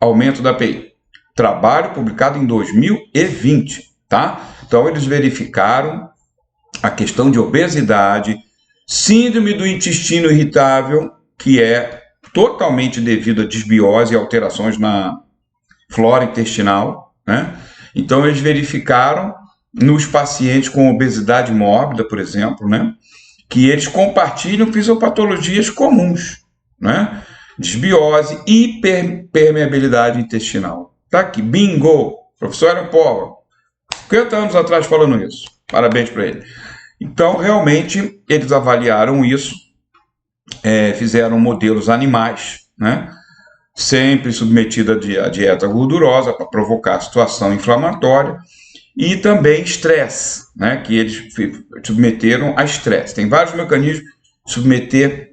aumento da API. Trabalho publicado em 2020, tá? Então, eles verificaram a questão de obesidade, síndrome do intestino irritável, que é totalmente devido a desbiose e alterações na flora intestinal, né? Então, eles verificaram nos pacientes com obesidade mórbida, por exemplo, né, que eles compartilham fisiopatologias comuns, né? Desbiose, hiperpermeabilidade intestinal. Tá aqui, bingo! Professor Aaron Powell, 50 anos atrás falando isso. Parabéns para ele. Então, realmente, eles avaliaram isso, fizeram modelos animais, né? Sempre submetida à dieta gordurosa para provocar situação inflamatória, e também estresse, né, que eles submeteram a estresse. Tem vários mecanismos de submeter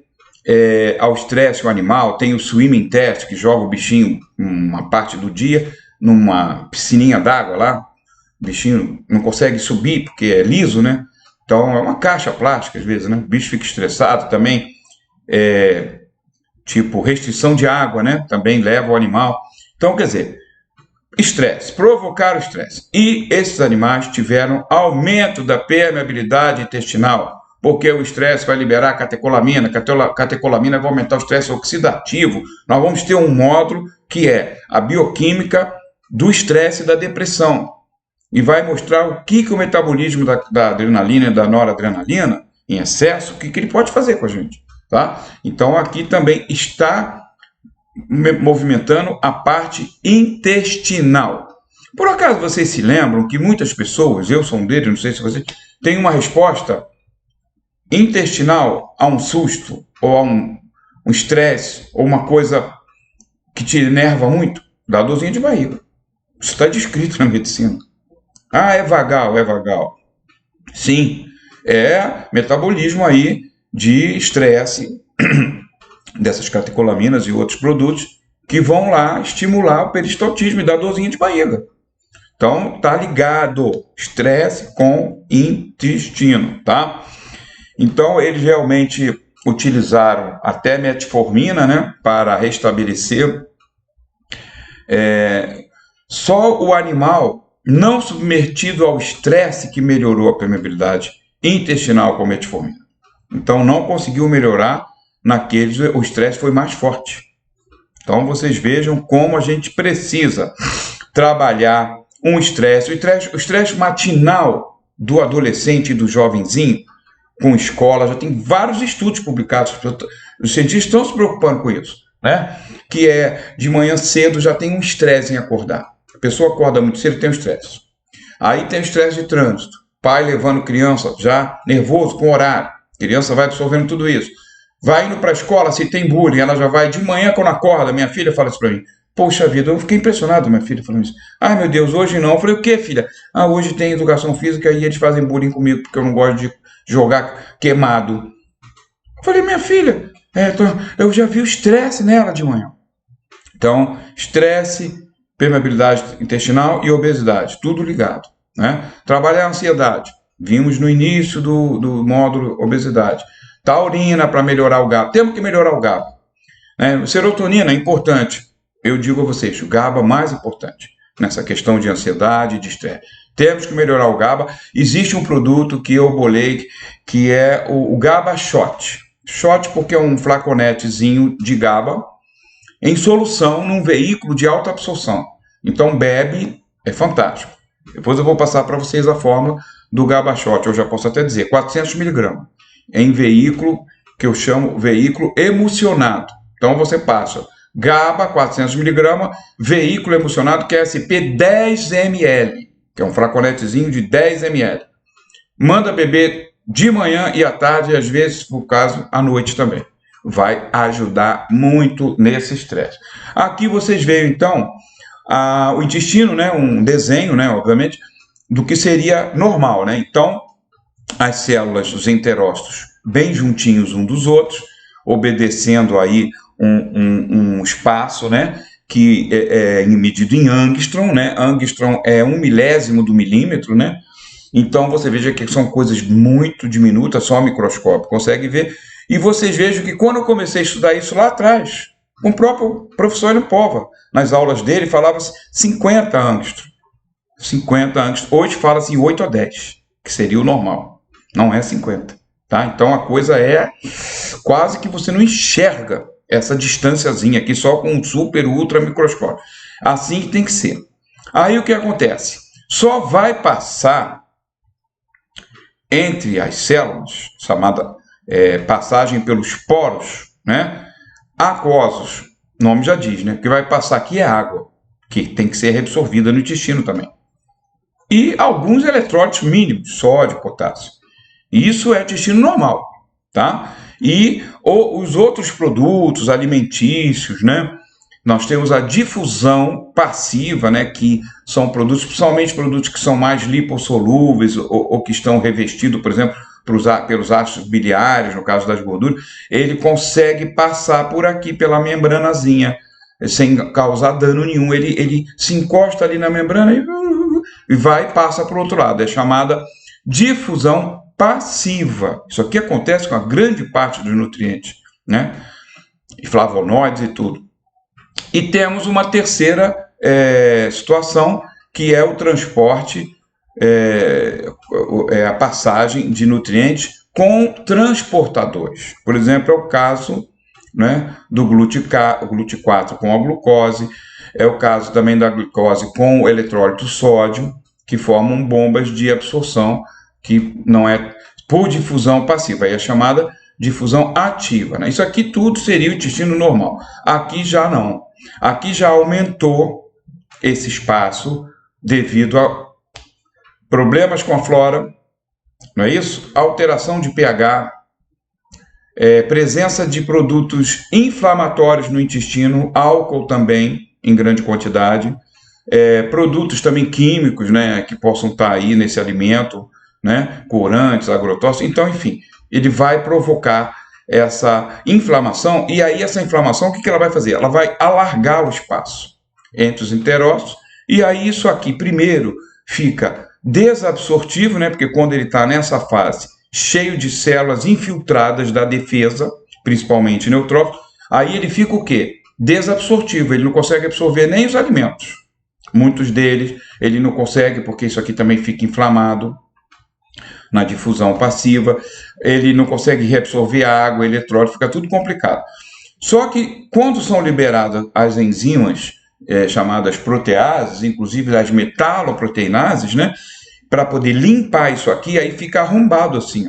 ao estresse o animal. Tem o swimming test, que joga o bichinho uma parte do dia numa piscininha d'água lá. O bichinho não consegue subir porque é liso, né? Então é uma caixa plástica às vezes, né? O bicho fica estressado também. Tipo restrição de água, né? Também leva o animal. Então, quer dizer, estresse, provocar o estresse. E esses animais tiveram aumento da permeabilidade intestinal, porque o estresse vai liberar catecolamina, catecolamina vai aumentar o estresse oxidativo. Nós vamos ter um módulo que é a bioquímica do estresse e da depressão, e vai mostrar o que o metabolismo da adrenalina e da noradrenalina em excesso, o que ele pode fazer com a gente, tá? Então aqui também está movimentando a parte intestinal. Por acaso vocês se lembram que muitas pessoas, eu sou um deles, não sei se vocês, têm uma resposta intestinal a um susto, ou a um estresse, ou uma coisa que te enerva muito? Dá dorzinha de barriga. Isso está descrito na medicina. Ah, é vagal, é vagal. Sim, é metabolismo aí de estresse, dessas catecolaminas e outros produtos que vão lá estimular o peristaltismo e dar dorzinha de barriga. Então, tá ligado estresse com intestino, tá? Então, eles realmente utilizaram até metformina, né, para restabelecer. Só o animal não submetido ao estresse que melhorou a permeabilidade intestinal com metformina. Então, não conseguiu melhorar naqueles, o estresse foi mais forte. Então, vocês vejam como a gente precisa trabalhar um estresse. O estresse matinal do adolescente e do jovenzinho com escola, já tem vários estudos publicados, os cientistas estão se preocupando com isso, né? Que é de manhã cedo já tem um estresse em acordar. A pessoa acorda muito cedo, tem um estresse. Aí tem o estresse de trânsito. Pai levando criança já nervoso com o horário. A criança vai absorvendo tudo isso. Vai indo para a escola, se tem bullying, ela já vai de manhã quando acorda. Minha filha fala isso para mim. Poxa vida, eu fiquei impressionado, minha filha, falando isso. Ai, meu Deus, hoje não. Eu falei, o que, filha? Ah, hoje tem educação física e eles fazem bullying comigo porque eu não gosto de jogar queimado. Eu falei, minha filha, eu já vi o estresse nela de manhã. Então, estresse, permeabilidade intestinal e obesidade, tudo ligado, né? Trabalhar a ansiedade. Vimos no início do módulo obesidade. Taurina para melhorar o GABA. Temos que melhorar o GABA. Né? Serotonina é importante. Eu digo a vocês, o GABA mais importante nessa questão de ansiedade e de estresse. Temos que melhorar o GABA. Existe um produto que eu bolei, que é o GABA Shot. Shot porque é um flaconetezinho de GABA em solução num veículo de alta absorção. Então bebe, é fantástico. Depois eu vou passar para vocês a fórmula do GABA Shot, eu já posso até dizer, 400 mg, em veículo que eu chamo veículo emulsionado. Então você passa GABA, 400 mg, veículo emulsionado, que é SP 10 ml, que é um flaconetezinho de 10 ml. Manda beber de manhã e à tarde, e às vezes, por caso, à noite também. Vai ajudar muito nesse estresse. Aqui vocês veem, então, o intestino, né, um desenho, né, obviamente, do que seria normal, né? Então, as células, os enterócitos, bem juntinhos um dos outros, obedecendo aí um espaço, né, que é medido em angstrom, né? Angstrom é 1/1000 do milímetro, né? Então, você veja que são coisas muito diminutas, só o microscópio consegue ver. E vocês vejam que quando eu comecei a estudar isso lá atrás, com o próprio professor Elipova, nas aulas dele, falava-se 50 angstrom. 50 angstrom. Hoje fala-se 8 a 10, que seria o normal. Não é 50. Tá? Então, a coisa é quase que você não enxerga essa distânciazinha aqui só com um super, ultra microscópio. Assim que tem que ser. Aí o que acontece? Só vai passar entre as células, chamada passagem pelos poros, né? Aquosos, o nome já diz, né? O que vai passar aqui é água, que tem que ser reabsorvida no intestino também. E alguns eletrólitos mínimos, sódio, potássio. Isso é intestino normal, tá? E os outros produtos alimentícios, né? Nós temos a difusão passiva, né, que são produtos, principalmente produtos que são mais lipossolúveis ou que estão revestidos, por exemplo, pelos ácidos biliares, no caso das gorduras, ele consegue passar por aqui pela membranazinha, sem causar dano nenhum. Ele se encosta ali na membrana e vai e passa para o outro lado. É chamada difusão passiva. Isso aqui acontece com a grande parte dos nutrientes, né? E flavonoides e tudo. E temos uma terceira situação, que é o transporte, a passagem de nutrientes com transportadores. Por exemplo, é o caso, né, do GLUT4 com a glucose, é o caso também da glicose com o eletrólito sódio, que formam bombas de absorção, que não é por difusão passiva, aí é chamada difusão ativa, né? Isso aqui tudo seria o intestino normal. Aqui já não. Aqui já aumentou esse espaço devido a problemas com a flora, não é isso? Alteração de pH, presença de produtos inflamatórios no intestino, álcool também em grande quantidade, produtos também químicos, né, que possam estar aí nesse alimento, né, corantes, agrotóxicos. Então, enfim, ele vai provocar essa inflamação, e aí essa inflamação, o que ela vai fazer? Ela vai alargar o espaço entre os enterócitos, e aí isso aqui, primeiro, fica desabsortivo, né, porque quando ele está nessa fase, cheio de células infiltradas da defesa, principalmente neutrófilos, aí ele fica o quê? Desabsortivo, ele não consegue absorver nem os alimentos. Muitos deles ele não consegue, porque isso aqui também fica inflamado na difusão passiva, ele não consegue reabsorver a água, eletrólito, fica tudo complicado. Só que quando são liberadas as enzimas chamadas proteases, inclusive as metaloproteinases, né, para poder limpar isso aqui, aí fica arrombado assim,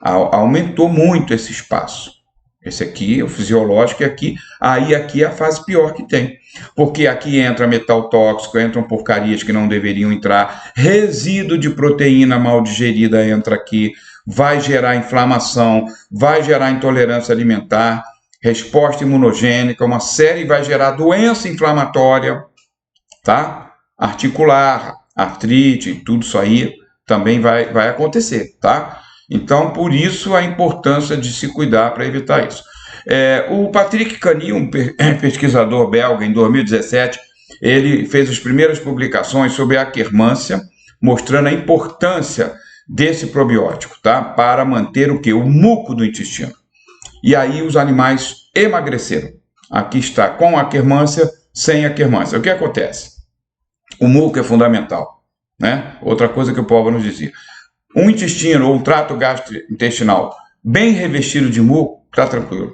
ó. Aumentou muito esse espaço. Esse aqui é o fisiológico, e aqui é a fase pior que tem. Porque aqui entra metal tóxico, entram porcarias que não deveriam entrar, resíduo de proteína mal digerida entra aqui, vai gerar inflamação, vai gerar intolerância alimentar, resposta imunogênica, uma série vai gerar doença inflamatória, tá? Articular, artrite, tudo isso aí também vai acontecer, tá? Então, por isso a importância de se cuidar para evitar isso. O Patrick Cani, um pesquisador belga, em 2017, ele fez as primeiras publicações sobre a Akkermansia, mostrando a importância desse probiótico, tá? Para manter o quê? O muco do intestino. E aí os animais emagreceram. Aqui está com a Akkermansia, sem a Akkermansia. O que acontece? O muco é fundamental, né? Outra coisa que o povo nos dizia. Um intestino ou um trato gastrointestinal bem revestido de muco, está tranquilo.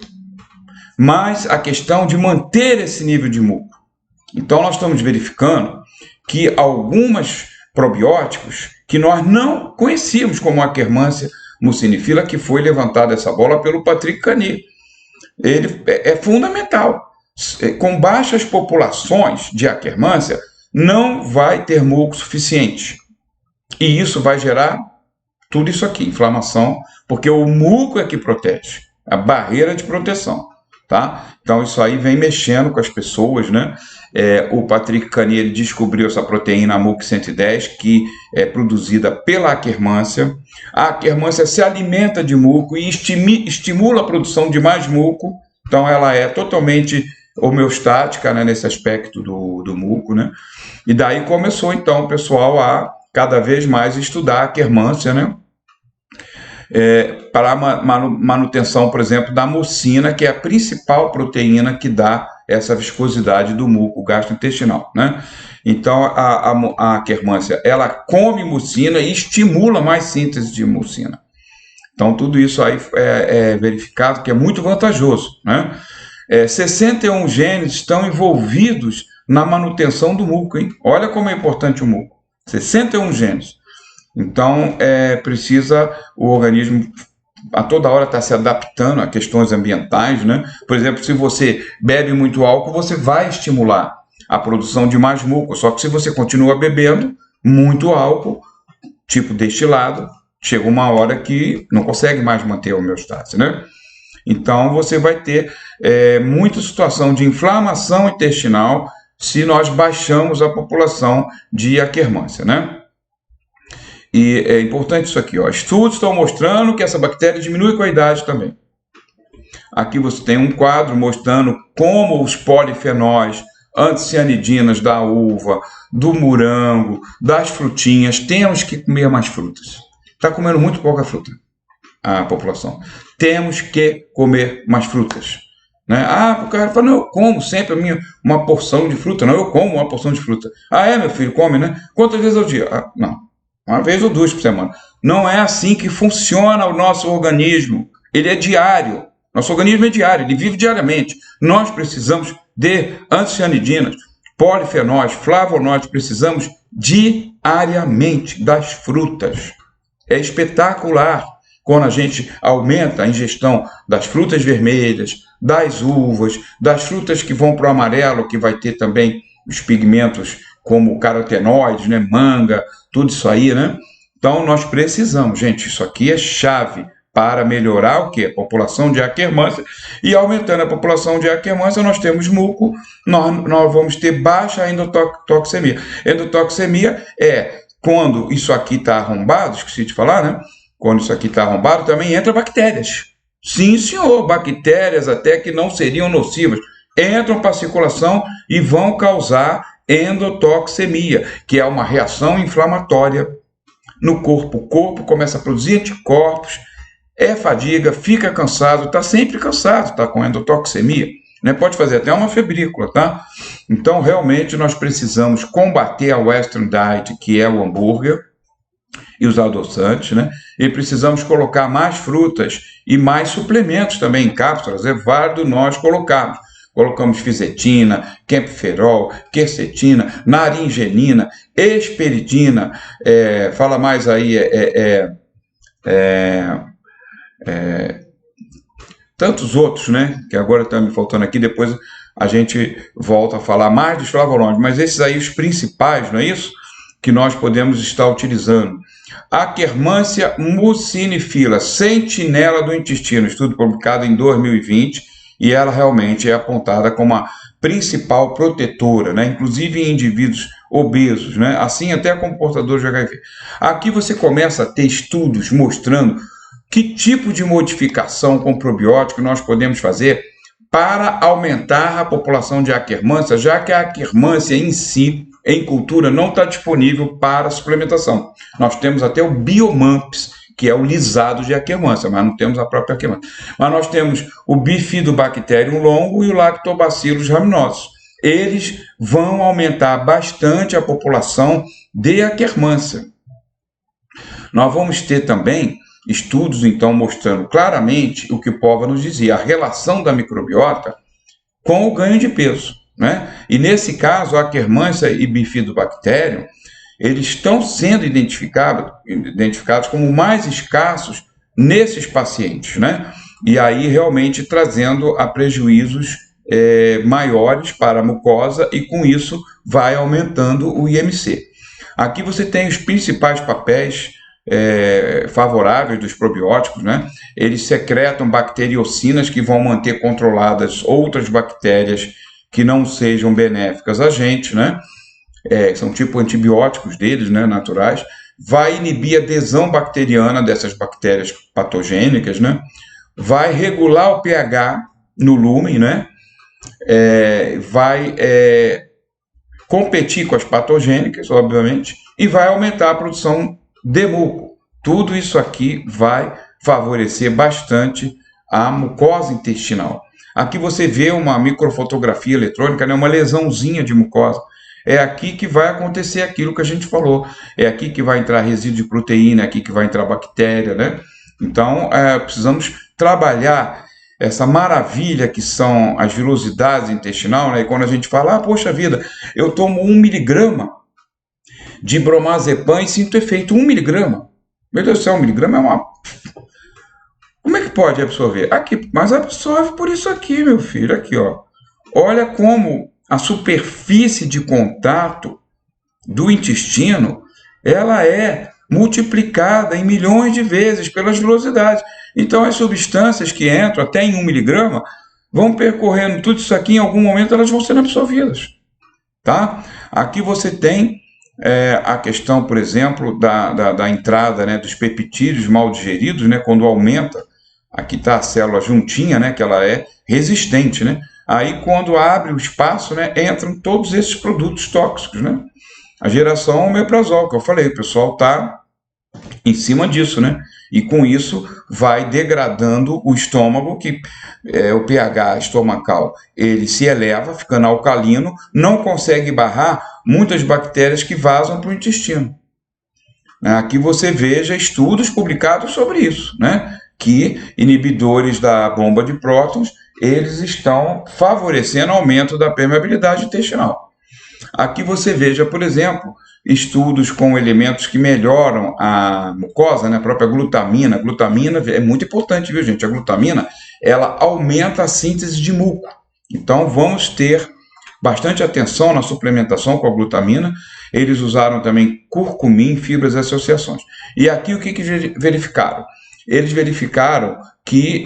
Mas a questão de manter esse nível de muco. Então, nós estamos verificando que alguns probióticos que nós não conhecíamos, como a Akkermansia mucinifila, que foi levantada essa bola pelo Patrick Cani. Ele é fundamental. Com baixas populações de Akkermansia, não vai ter muco suficiente. E isso vai gerar tudo isso aqui, inflamação, porque o muco é que protege, a barreira de proteção, tá? Então isso aí vem mexendo com as pessoas, né? O Patrick Cani, ele descobriu essa proteína MUC110, que é produzida pela Akkermansia. A Akkermansia se alimenta de muco e estimula a produção de mais muco, então ela é totalmente homeostática, né, nesse aspecto do muco, né? E daí começou então o pessoal a cada vez mais estudar a Akkermansia, né? Para a manutenção, por exemplo, da mucina, que é a principal proteína que dá essa viscosidade do muco gastrointestinal, né? Então, a Akkermansia, ela come mucina e estimula mais síntese de mucina. Então, tudo isso aí é verificado que é muito vantajoso, né? 61 genes estão envolvidos na manutenção do muco, hein? Olha como é importante o muco. 61 genes. Então, precisa o organismo a toda hora estar se adaptando a questões ambientais, né? Por exemplo, se você bebe muito álcool, você vai estimular a produção de mais muco. Só que se você continua bebendo muito álcool, tipo destilado, chega uma hora que não consegue mais manter a homeostase, né? Então, você vai ter muita situação de inflamação intestinal se nós baixamos a população de Akkermansia, né? E é importante isso aqui, ó. Estudos estão mostrando que essa bactéria diminui com a idade também. Aqui você tem um quadro mostrando como os polifenóis, anticianidinas da uva, do morango, das frutinhas, temos que comer mais frutas. Está comendo muito pouca fruta a população. Temos que comer mais frutas. Né? O cara fala, não, eu como sempre uma porção de fruta. Não, eu como uma porção de fruta. Meu filho, come, né? Quantas vezes ao dia? Não, uma vez ou duas por semana. Não é assim que funciona o nosso organismo. Ele é diário. Nosso organismo é diário, ele vive diariamente. Nós precisamos de anticianidinas, polifenóis, flavonoides, precisamos diariamente das frutas. É espetacular quando a gente aumenta a ingestão das frutas vermelhas, das uvas, das frutas que vão para o amarelo, que vai ter também os pigmentos como carotenoides, né, manga, tudo isso aí, né? Então nós precisamos, gente, isso aqui é chave para melhorar o quê? A população de Akkermansia. E aumentando a população de Akkermansia, nós temos muco, nós vamos ter baixa endotoxemia. Endotoxemia é quando isso aqui está arrombado, esqueci de falar, né? Quando isso aqui está arrombado, também entra bactérias. Sim, senhor, bactérias até que não seriam nocivas, entram para a circulação e vão causar endotoxemia, que é uma reação inflamatória no corpo. O corpo começa a produzir anticorpos, fadiga, fica cansado, está sempre cansado, está com endotoxemia, né? Pode fazer até uma febrícula, tá? Então, realmente, nós precisamos combater a Western Diet, que é o hambúrguer e os adoçantes, né? E precisamos colocar mais frutas e mais suplementos também em cápsulas, é válido nós colocarmos. Colocamos fisetina, campiferol, quercetina, naringenina, esperidina, fala mais aí, tantos outros, né? Que agora está me faltando aqui, depois a gente volta a falar mais dos flavonoides, mas esses aí os principais, não é isso? Que nós podemos estar utilizando. Akkermansia mucinifila, sentinela do intestino, estudo publicado em 2020, e ela realmente é apontada como a principal protetora, né? Inclusive em indivíduos obesos, né? Assim até como portadores de HIV. Aqui você começa a ter estudos mostrando que tipo de modificação com probiótico nós podemos fazer para aumentar a população de Akkermansia, já que a Akkermansia em si, em cultura, não está disponível para suplementação. Nós temos até o Biomamps, que é o lisado de Akkermansia, mas não temos a própria Akkermansia. Mas nós temos o Bifidobacterium longo e o Lactobacillus rhamnosus. Eles vão aumentar bastante a população de Akkermansia. Nós vamos ter também estudos, então, mostrando claramente o que o Pova nos dizia, a relação da microbiota com o ganho de peso, né? E nesse caso, a Akkermansia e Bifidobacterium, eles estão sendo identificados como mais escassos nesses pacientes, né? E aí realmente trazendo a prejuízos maiores para a mucosa e com isso vai aumentando o IMC. Aqui você tem os principais papéis favoráveis dos probióticos, né? Eles secretam bacteriocinas que vão manter controladas outras bactérias que não sejam benéficas a gente, né? São tipo antibióticos deles, né, naturais. Vai inibir a adesão bacteriana dessas bactérias patogênicas, né? Vai regular o pH no lúmen, né? Vai competir com as patogênicas, obviamente, e vai aumentar a produção de muco. Tudo isso aqui vai favorecer bastante a mucosa intestinal. Aqui você vê uma microfotografia eletrônica, né, uma lesãozinha de mucosa. É aqui que vai acontecer aquilo que a gente falou. É aqui que vai entrar resíduo de proteína, é aqui que vai entrar bactéria, né? Então, precisamos trabalhar essa maravilha que são as vilosidades intestinal, né? E quando a gente fala, poxa vida, eu tomo 1 miligrama de bromazepam e sinto efeito 1 miligrama. Meu Deus do céu, 1 miligrama é uma... Como é que pode absorver? Aqui, mas absorve por isso aqui, meu filho. Aqui, ó. Olha como a superfície de contato do intestino, ela é multiplicada em milhões de vezes pelas velocidades. Então, as substâncias que entram até em 1 miligrama vão percorrendo tudo isso aqui, em algum momento elas vão sendo absorvidas. Tá? Aqui você tem a questão, por exemplo, da entrada, né, dos peptídeos mal digeridos, né, quando aumenta, aqui está a célula juntinha, né, que ela é resistente, né? Aí, quando abre o espaço, né, entram todos esses produtos tóxicos, né? A geração omeprazol, que eu falei, o pessoal está em cima disso, né? E com isso vai degradando o estômago, que o pH estomacal ele se eleva, ficando alcalino, não consegue barrar muitas bactérias que vazam para o intestino. Aqui você veja estudos publicados sobre isso, né? Que inibidores da bomba de prótons, eles estão favorecendo o aumento da permeabilidade intestinal. Aqui você veja, por exemplo, estudos com elementos que melhoram a mucosa, né? A própria glutamina. A glutamina é muito importante, viu, gente? A glutamina, ela aumenta a síntese de muco. Então, vamos ter bastante atenção na suplementação com a glutamina. Eles usaram também curcumim, fibras e associações. E aqui o que verificaram? Eles verificaram que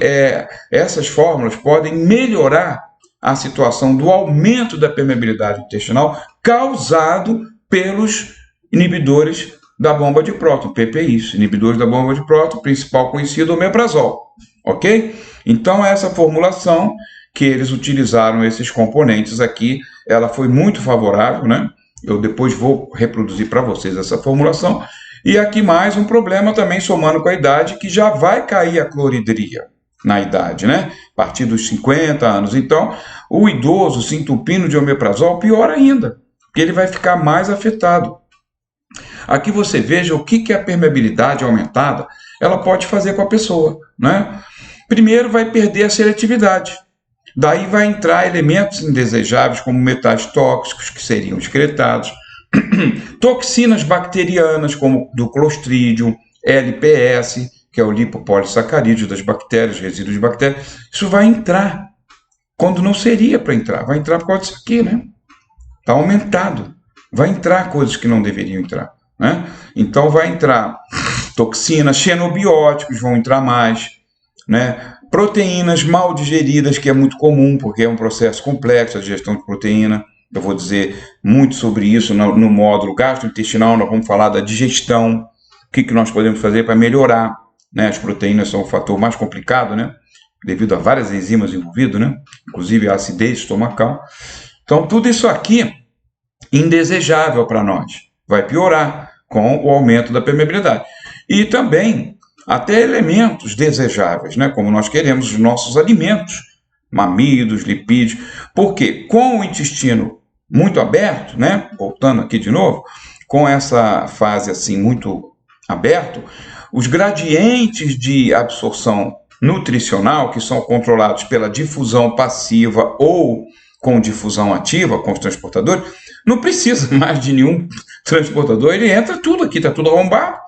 essas fórmulas podem melhorar a situação do aumento da permeabilidade intestinal causado pelos inibidores da bomba de próton, PPIs, inibidores da bomba de próton, principal conhecido, omeprazol, ok? Então, essa formulação que eles utilizaram, esses componentes aqui, ela foi muito favorável, né? Eu depois vou reproduzir para vocês essa formulação. E aqui mais um problema também somando com a idade, que já vai cair a cloridria na idade, né? A partir dos 50 anos. Então, o idoso se entupindo de omeprazol, pior ainda, porque ele vai ficar mais afetado. Aqui você veja o que a permeabilidade aumentada ela pode fazer com a pessoa, né? Primeiro vai perder a seletividade. Daí vai entrar elementos indesejáveis como metais tóxicos que seriam excretados, toxinas bacterianas como do Clostridium, LPS, que é o lipopolissacarídeo das bactérias, resíduos de bactérias. Isso vai entrar quando não seria para entrar. Vai entrar por causa disso aqui, né? Está aumentado. Vai entrar coisas que não deveriam entrar, né? Então vai entrar toxinas, xenobióticos vão entrar mais, né? Proteínas mal digeridas, que é muito comum, porque é um processo complexo a digestão de proteína. Eu vou dizer muito sobre isso no módulo gastrointestinal. Nós vamos falar da digestão, o que nós podemos fazer para melhorar, né? As proteínas são o fator mais complicado, né? Devido a várias enzimas envolvidas, né? Inclusive a acidez estomacal. Então, tudo isso aqui, indesejável para nós, vai piorar com o aumento da permeabilidade. E também até elementos desejáveis, né? Como nós queremos os nossos alimentos, amidos, lipídios, porque com o intestino muito aberto, né? Voltando aqui de novo, com essa fase assim muito aberto, os gradientes de absorção nutricional, que são controlados pela difusão passiva ou com difusão ativa, com os transportadores, não precisa mais de nenhum transportador, ele entra tudo aqui, está tudo arrombado.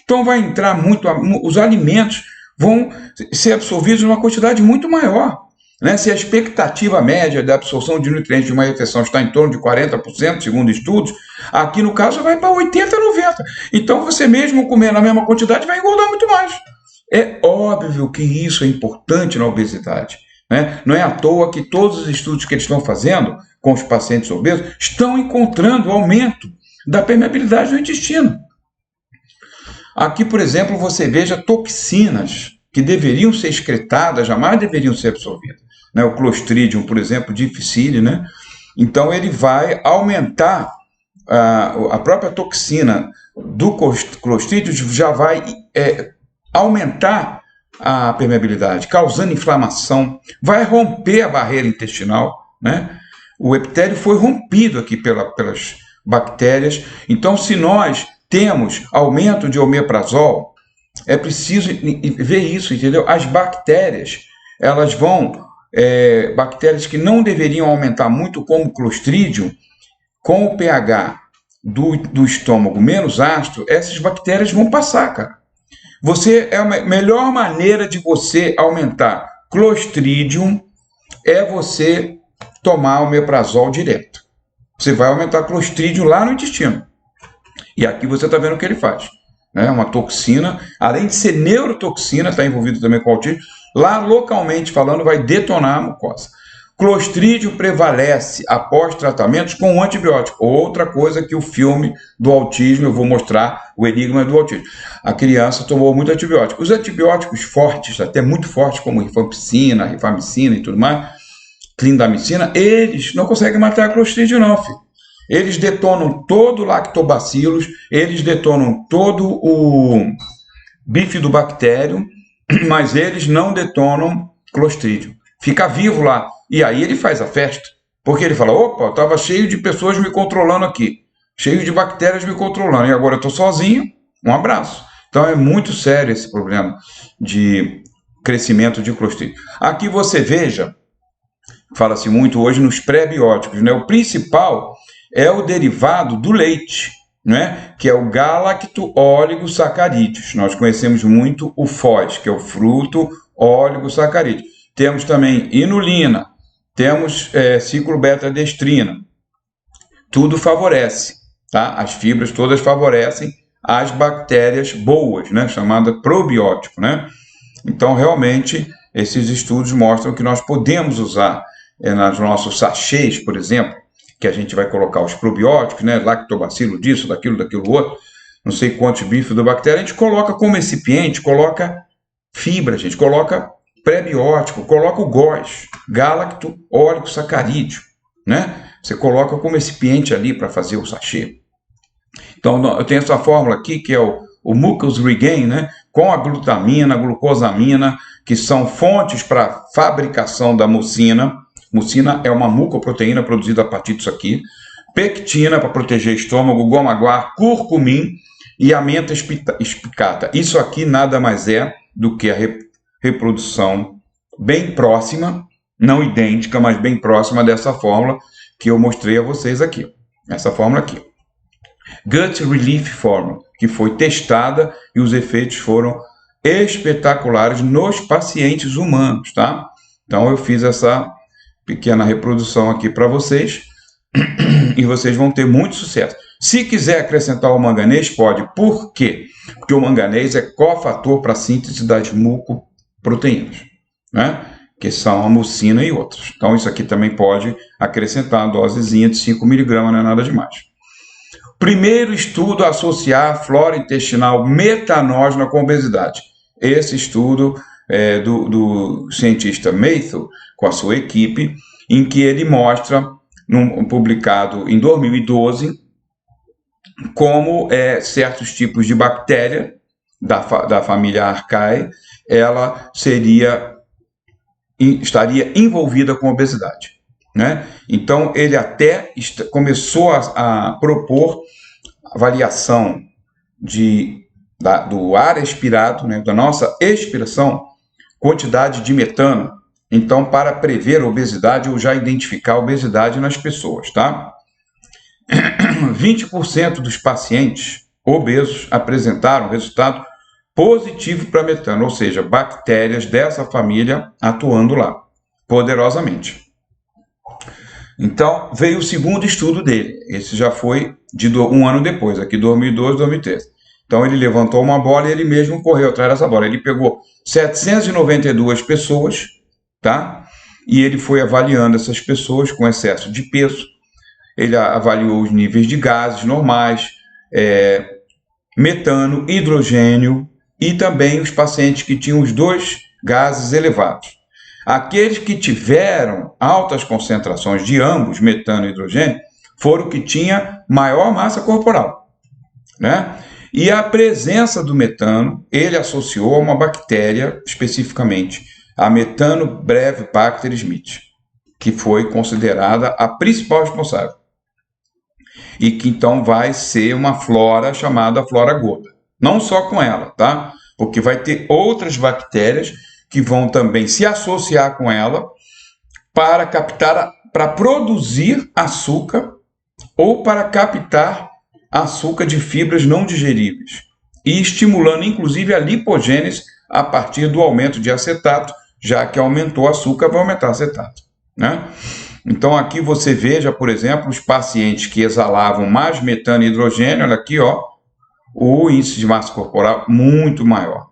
Então vai entrar muito, os alimentos vão ser absorvidos numa quantidade muito maior. Né? Se a expectativa média da absorção de nutrientes de uma refeição está em torno de 40%, segundo estudos, aqui no caso vai para 80%, 90%. Então você mesmo comer na mesma quantidade vai engordar muito mais. É óbvio que isso é importante na obesidade. Né? Não é à toa que todos os estudos que eles estão fazendo com os pacientes obesos estão encontrando aumento da permeabilidade do intestino. Aqui, por exemplo, você veja toxinas que deveriam ser excretadas, jamais deveriam ser absorvidas. Né? O Clostridium, por exemplo, difficile, né? Então ele vai aumentar a própria toxina do Clostridium, já vai aumentar a permeabilidade, causando inflamação, vai romper a barreira intestinal, né? O epitélio foi rompido aqui pelas bactérias. Então, se nós temos aumento de omeprazol, é preciso ver isso, entendeu? As bactérias, elas vão, bactérias que não deveriam aumentar muito, como o Clostridium, com o pH do estômago menos ácido, essas bactérias vão passar, cara. A melhor maneira de você aumentar Clostridium é você tomar omeprazol direto. Você vai aumentar Clostridium lá no intestino. E aqui você está vendo o que ele faz. Né? Uma toxina, além de ser neurotoxina, está envolvido também com autismo, lá localmente falando vai detonar a mucosa. Clostridium prevalece após tratamentos com antibiótico. Outra coisa que o filme do autismo, eu vou mostrar o enigma do autismo. A criança tomou muito antibiótico. Os antibióticos fortes, até muito fortes, como rifampicina, rifamicina e tudo mais, clindamicina, eles não conseguem matar a Clostridium não, filho. Eles detonam todo o lactobacillus, eles detonam todo o bifidobacterium, mas eles não detonam Clostridium. Fica vivo lá. E aí ele faz a festa. Porque ele fala, opa, estava cheio de pessoas me controlando aqui. Cheio de bactérias me controlando. E agora eu estou sozinho. Um abraço. Então é muito sério esse problema de crescimento de Clostridium. Aqui você veja, fala-se muito hoje nos pré-bióticos, né? O principal é o derivado do leite, né? Que é o galacto-oligosacarídeos. Nós conhecemos muito o FOS, que é o fruto oligosacarídeo. Temos também inulina, temos ciclo beta-destrina. Tudo favorece, tá? As fibras todas favorecem as bactérias boas, né? Chamada probiótico, né? Então, realmente, esses estudos mostram que nós podemos usar nos nossos sachês, por exemplo, que a gente vai colocar os probióticos, né? Lactobacilo disso, daquilo outro, não sei quantos bifidobactérias, a gente coloca como recipiente, coloca fibra, a gente coloca pré-biótico, coloca o GOS, galacto-oligosacarídeo, né? Você coloca como recipiente ali para fazer o sachê. Então, eu tenho essa fórmula aqui, que é o Mucus Regain, né? Com a glutamina, a glucosamina, que são fontes para fabricação da mucina. Mucina é uma mucoproteína produzida a partir disso aqui. Pectina, para proteger estômago, goma-guar, curcumim e a menta espicata. Isso aqui nada mais é do que a reprodução bem próxima, não idêntica, mas bem próxima dessa fórmula que eu mostrei a vocês aqui. Essa fórmula aqui. Gut Relief Formula, que foi testada e os efeitos foram espetaculares nos pacientes humanos, tá? Então eu fiz essa pequena reprodução aqui para vocês e vocês vão ter muito sucesso. Se quiser acrescentar o manganês, pode. Por quê? Porque o manganês é cofator para a síntese das mucoproteínas. né? Que são a mucina e outros. Então, isso aqui também pode acrescentar uma dosezinha de 5 miligramas, não é nada demais. Primeiro estudo a associar flora intestinal metanógena com obesidade. Esse estudo é do cientista Matthew, com a sua equipe, em que ele mostra, publicado em 2012, como certos tipos de bactéria da família Archaea, ela estaria envolvida com obesidade, né? Então, ele até começou a propor avaliação do ar expirado, né, da nossa expiração, quantidade de metano, então, para prever a obesidade ou já identificar a obesidade nas pessoas, tá? 20% dos pacientes obesos apresentaram resultado positivo para metano, ou seja, bactérias dessa família atuando lá, poderosamente. Então, veio o segundo estudo dele. Esse já foi de um ano depois, aqui 2012, 2013. Então, ele levantou uma bola e ele mesmo correu atrás dessa bola. Ele pegou 792 pessoas, tá? E ele foi avaliando essas pessoas com excesso de peso. Ele avaliou os níveis de gases normais, metano, hidrogênio, e também os pacientes que tinham os dois gases elevados. Aqueles que tiveram altas concentrações de ambos, metano e hidrogênio, foram que tinham maior massa corporal, né? E a presença do metano, ele associou a uma bactéria, especificamente, a Methanobrevibacter smith, que foi considerada a principal responsável. E que então vai ser uma flora chamada flora Goda. Não só com ela, tá? Porque vai ter outras bactérias que vão também se associar com ela para produzir açúcar ou para captar açúcar de fibras não digeríveis e estimulando inclusive a lipogênese a partir do aumento de acetato, já que aumentou o açúcar, vai aumentar o acetato, né? Então aqui você veja, por exemplo, os pacientes que exalavam mais metano e hidrogênio, olha aqui, ó, o índice de massa corporal muito maior.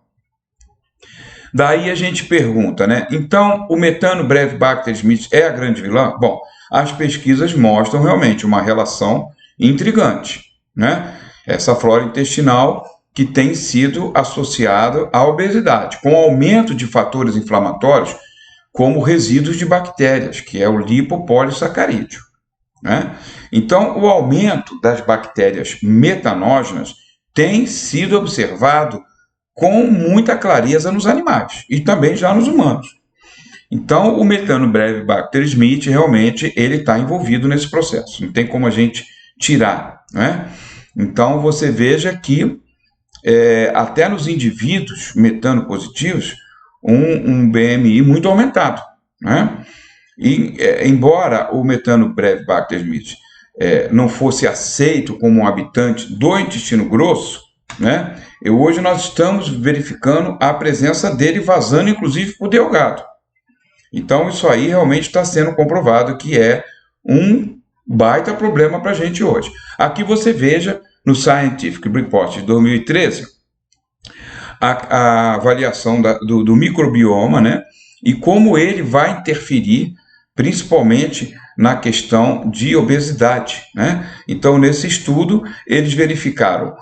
Daí a gente pergunta, né? Então, o Methanobrevibacter smith é a grande vilã? Bom, as pesquisas mostram realmente uma relação intrigante, né? Essa flora intestinal que tem sido associada à obesidade, com aumento de fatores inflamatórios, como resíduos de bactérias, que é o lipopolissacarídeo, né? Então, o aumento das bactérias metanógenas tem sido observado com muita clareza nos animais e também já nos humanos. Então, o Methanobrevibacter smith realmente ele está envolvido nesse processo, não tem como a gente tirar, né? Então, você veja que até nos indivíduos metanopositivos, um BMI muito aumentado, né? E, embora o Methanobrevibacter smith não fosse aceito como um habitante do intestino grosso, né? Hoje nós estamos verificando a presença dele vazando, inclusive, para o delgado. Então, isso aí realmente está sendo comprovado que é um baita problema para a gente hoje. Aqui você veja, no Scientific Report de 2013, a avaliação do microbioma, né? E como ele vai interferir, principalmente na questão de obesidade, né? Então, nesse estudo, eles verificaram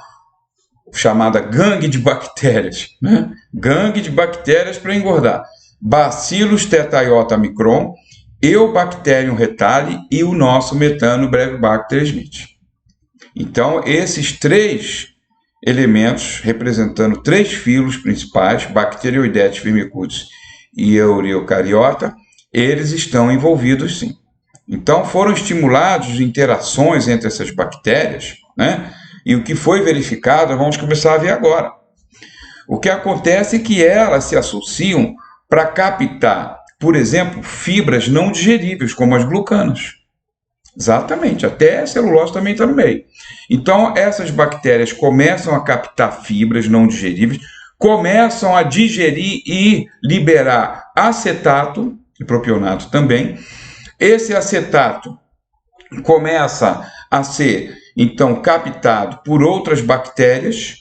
chamada gangue de bactérias, né? Gangue de bactérias para engordar. Bacillus theta-iota micron, Eubacterium retali e o nosso Methanobrevibacter smith. Então, esses três elementos, representando três filos principais, Bacteroidetes firmicutes e Euryocariota, eles estão envolvidos sim. Então, foram estimulados interações entre essas bactérias, né? E o que foi verificado, vamos começar a ver agora. O que acontece é que elas se associam para captar, por exemplo, fibras não digeríveis, como as glucanas. Exatamente, até a celulose também está no meio. Então, essas bactérias começam a captar fibras não digeríveis, começam a digerir e liberar acetato, e propionato também. Esse acetato começa a ser, então, captado por outras bactérias,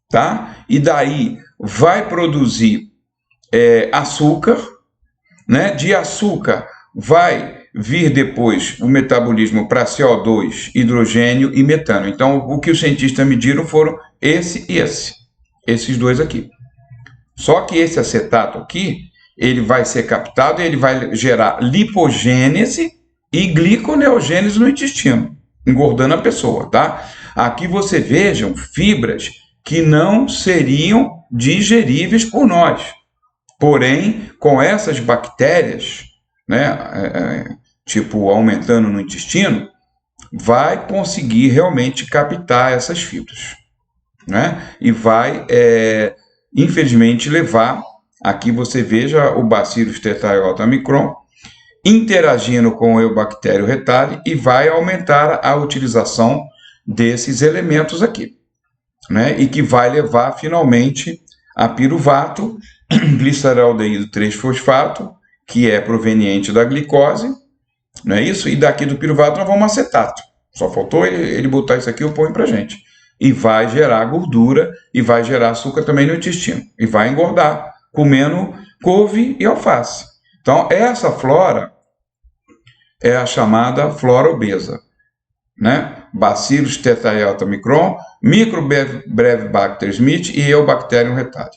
tá? E daí vai produzir açúcar, né? De açúcar vai vir depois o metabolismo para CO2, hidrogênio e metano. Então, o que os cientistas mediram foram esse e esses dois aqui. Só que esse acetato aqui, ele vai ser captado e ele vai gerar lipogênese e gliconeogênese no intestino, engordando a pessoa, tá? Aqui você vejam fibras que não seriam digeríveis por nós. Porém, com essas bactérias, né, tipo aumentando no intestino, vai conseguir realmente captar essas fibras, né? E vai, infelizmente, levar, aqui você veja o Bacillus tetraiota micron interagindo com o Eubacterium retali e vai aumentar a utilização desses elementos aqui, né? E que vai levar finalmente a piruvato, gliceraldeído 3-fosfato, que é proveniente da glicose, não é isso? E daqui do piruvato nós vamos acetato. Só faltou ele botar isso aqui, eu ponho pra gente. E vai gerar gordura e vai gerar açúcar também no intestino. E vai engordar, comendo couve e alface. Então, essa flora é a chamada flora obesa, né? Bacillus tetraiota micron, Microbrevibacter smith e Eubacterium retali.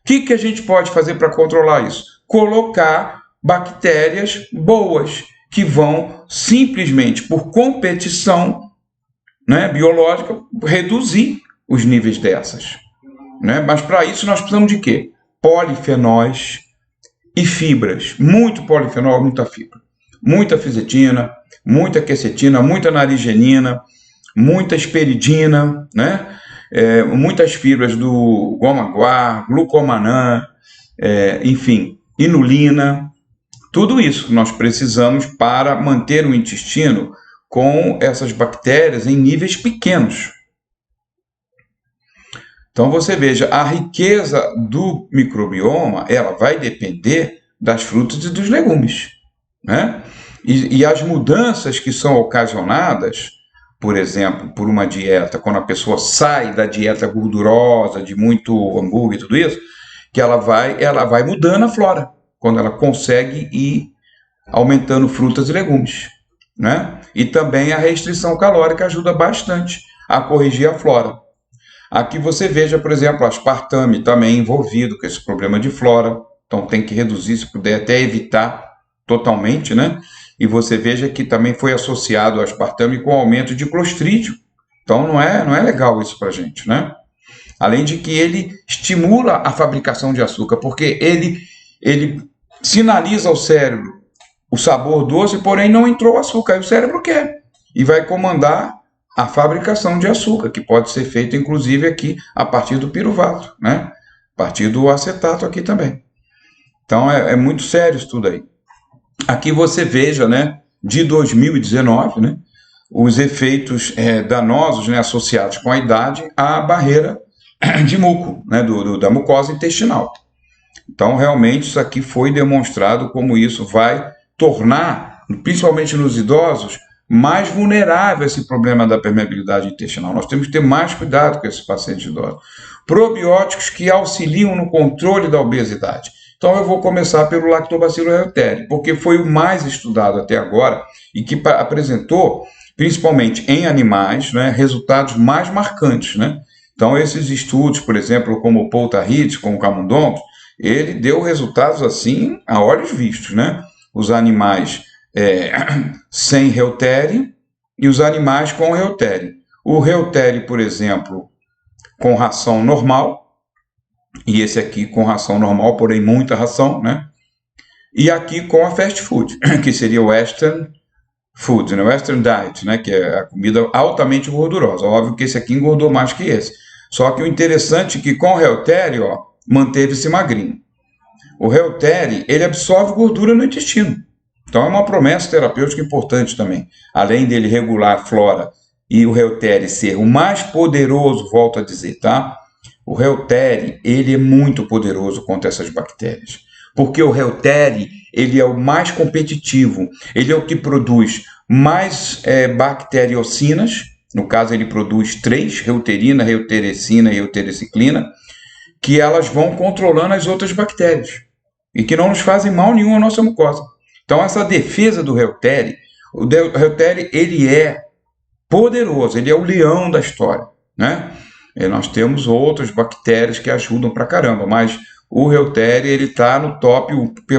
O que a gente pode fazer para controlar isso? Colocar bactérias boas, que vão simplesmente, por competição, né, biológica, reduzir os níveis dessas, né? Mas para isso nós precisamos de quê? Polifenóis e fibras. Muito polifenol, muita fibra. Muita fisetina, muita quercetina, muita narigenina, muita esperidina, né? Muitas fibras do goma-guar, glucomanã, enfim, inulina. Tudo isso nós precisamos para manter o intestino com essas bactérias em níveis pequenos. Então você veja, a riqueza do microbioma, ela vai depender das frutas e dos legumes, né? E as mudanças que são ocasionadas, por exemplo, por uma dieta, quando a pessoa sai da dieta gordurosa, de muito hambúrguer e tudo isso, que ela vai mudando a flora, quando ela consegue ir aumentando frutas e legumes, né? E também a restrição calórica ajuda bastante a corrigir a flora. Aqui você veja, por exemplo, aspartame também envolvido com esse problema de flora, então tem que reduzir, se puder até evitar totalmente, né? E você veja que também foi associado o aspartame com aumento de clostrídio. Então não é legal isso para a gente, né? Além de que ele estimula a fabricação de açúcar, porque ele sinaliza ao cérebro o sabor doce, porém não entrou açúcar. Aí o cérebro quer e vai comandar a fabricação de açúcar, que pode ser feita inclusive aqui a partir do piruvato, né? A partir do acetato aqui também. Então é muito sério isso tudo aí. Aqui você veja, né, de 2019, né, os efeitos danosos, né, associados com a idade à barreira de muco, né, da mucosa intestinal. Então, realmente, isso aqui foi demonstrado como isso vai tornar, principalmente nos idosos, mais vulnerável a esse problema da permeabilidade intestinal. Nós temos que ter mais cuidado com esses pacientes idosos. Probióticos que auxiliam no controle da obesidade. Então, eu vou começar pelo Lactobacillus reuteri, porque foi o mais estudado até agora e que apresentou, principalmente em animais, né, resultados mais marcantes, né? Então, esses estudos, por exemplo, como o Poltarrides, como o Camundongos, ele deu resultados assim a olhos vistos, né? Os animais sem reuteri e os animais com reuteri. O reuteri, por exemplo, com ração normal, e esse aqui com ração normal, porém muita ração, né? E aqui com a fast food, que seria o Western Food, né? Western Diet, né? Que é a comida altamente gordurosa. Óbvio que esse aqui engordou mais que esse. Só que o interessante é que com o reuteri, ó, manteve-se magrinho. O reuteri, ele absorve gordura no intestino. Então é uma promessa terapêutica importante também. Além dele regular a flora e o reuteri ser o mais poderoso, volto a dizer, tá? O reuteri, ele é muito poderoso contra essas bactérias. Porque o reuteri, ele é o mais competitivo. Ele é o que produz mais bacteriocinas. No caso, ele produz 3, reuterina, reuterecina e reutericiclina, que elas vão controlando as outras bactérias e que não nos fazem mal nenhum à nossa mucosa. Então, essa defesa do Reuteria, o Reuteria, ele é poderoso, ele é o leão da história, né? E nós temos outras bactérias que ajudam pra caramba, mas o Reuteria, ele está no top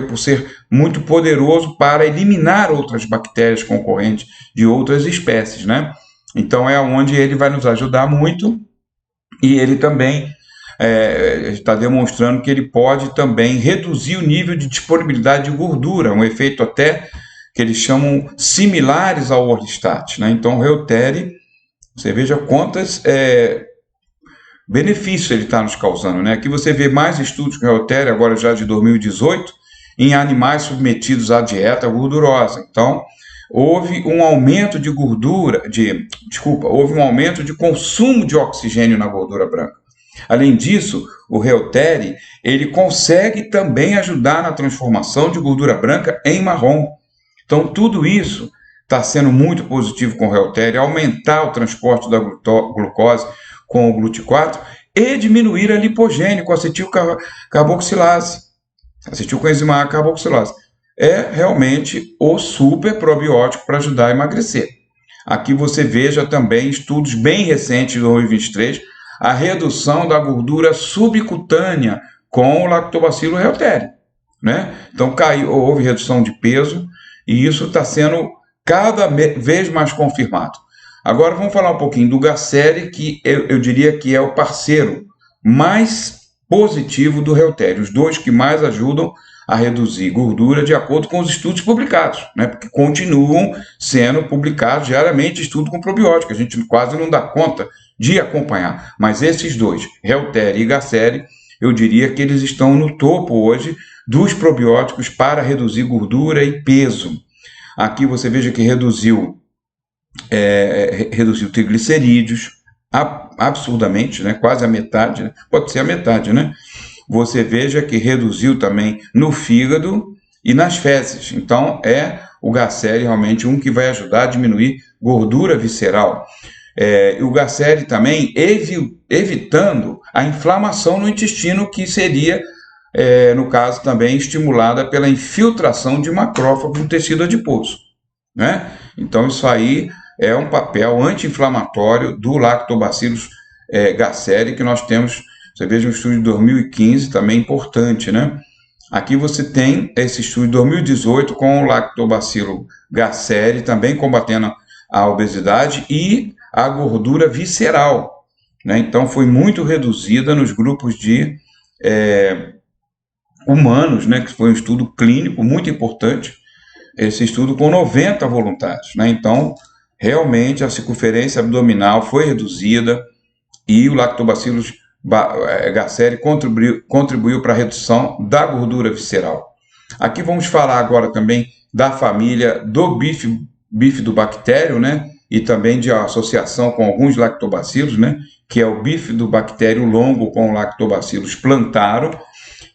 por ser muito poderoso para eliminar outras bactérias concorrentes de outras espécies, né? Então é onde ele vai nos ajudar muito, e ele também está demonstrando que ele pode também reduzir o nível de disponibilidade de gordura, um efeito até que eles chamam similares ao orlistat, né? Então o Reuteria, você veja quantos benefícios ele está nos causando, né? Aqui você vê mais estudos com Reuteria, agora já de 2018, em animais submetidos à dieta gordurosa. Então, houve um aumento de houve um aumento de consumo de oxigênio na gordura branca. Além disso, o Reuteria, ele consegue também ajudar na transformação de gordura branca em marrom. Então, tudo isso está sendo muito positivo com o Reuteria, aumentar o transporte da glucose com o GLUT4 e diminuir a lipogênio com acetilcarboxilase, acetilcoenzima A carboxilase. É realmente o super probiótico para ajudar a emagrecer. Aqui você veja também estudos bem recentes de 2023, a redução da gordura subcutânea com o Lactobacillus reuteria, né? Então houve redução de peso e isso está sendo cada vez mais confirmado. Agora vamos falar um pouquinho do Gasseri, que eu diria que é o parceiro mais positivo do Reuteria, os dois que mais ajudam a reduzir gordura de acordo com os estudos publicados, né? Porque continuam sendo publicados diariamente estudos com probióticos, a gente quase não dá conta de acompanhar, mas esses dois, Reuteria e Gasseri, eu diria que eles estão no topo hoje dos probióticos para reduzir gordura e peso. Aqui você veja que reduziu triglicerídeos absurdamente, né? Quase a metade, né? Pode ser a metade, né? Você veja que reduziu também no fígado e nas fezes. Então, o Gasseri realmente um que vai ajudar a diminuir gordura visceral. E o Gasseri também evitando a inflamação no intestino, que seria, no caso, também estimulada pela infiltração de macrófagos no tecido adiposo, né? Então, isso aí é um papel anti-inflamatório do Lactobacillus gasseri que nós temos. Você veja um estudo de 2015 também importante, né? Aqui você tem esse estudo de 2018 com o Lactobacillus gasseri também combatendo a obesidade e a gordura visceral, né? Então foi muito reduzida nos grupos de humanos, né? Que foi um estudo clínico muito importante, esse estudo com 90 voluntários, né? Então realmente a circunferência abdominal foi reduzida e o Lactobacillus gasseri contribuiu para a redução da gordura visceral. Aqui vamos falar agora também da família do bifidobactério, né? E também de associação com alguns lactobacilos, né? Que é o bifidobactério longo com o Lactobacillus plantaro,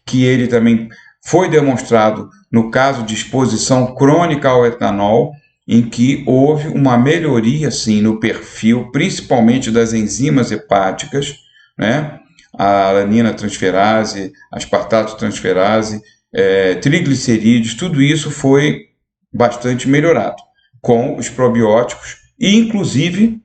que ele também foi demonstrado no caso de exposição crônica ao etanol, em que houve uma melhoria, sim, no perfil, principalmente das enzimas hepáticas, né? A alanina transferase, aspartato transferase, triglicerídeos, tudo isso foi bastante melhorado com os probióticos e, inclusive,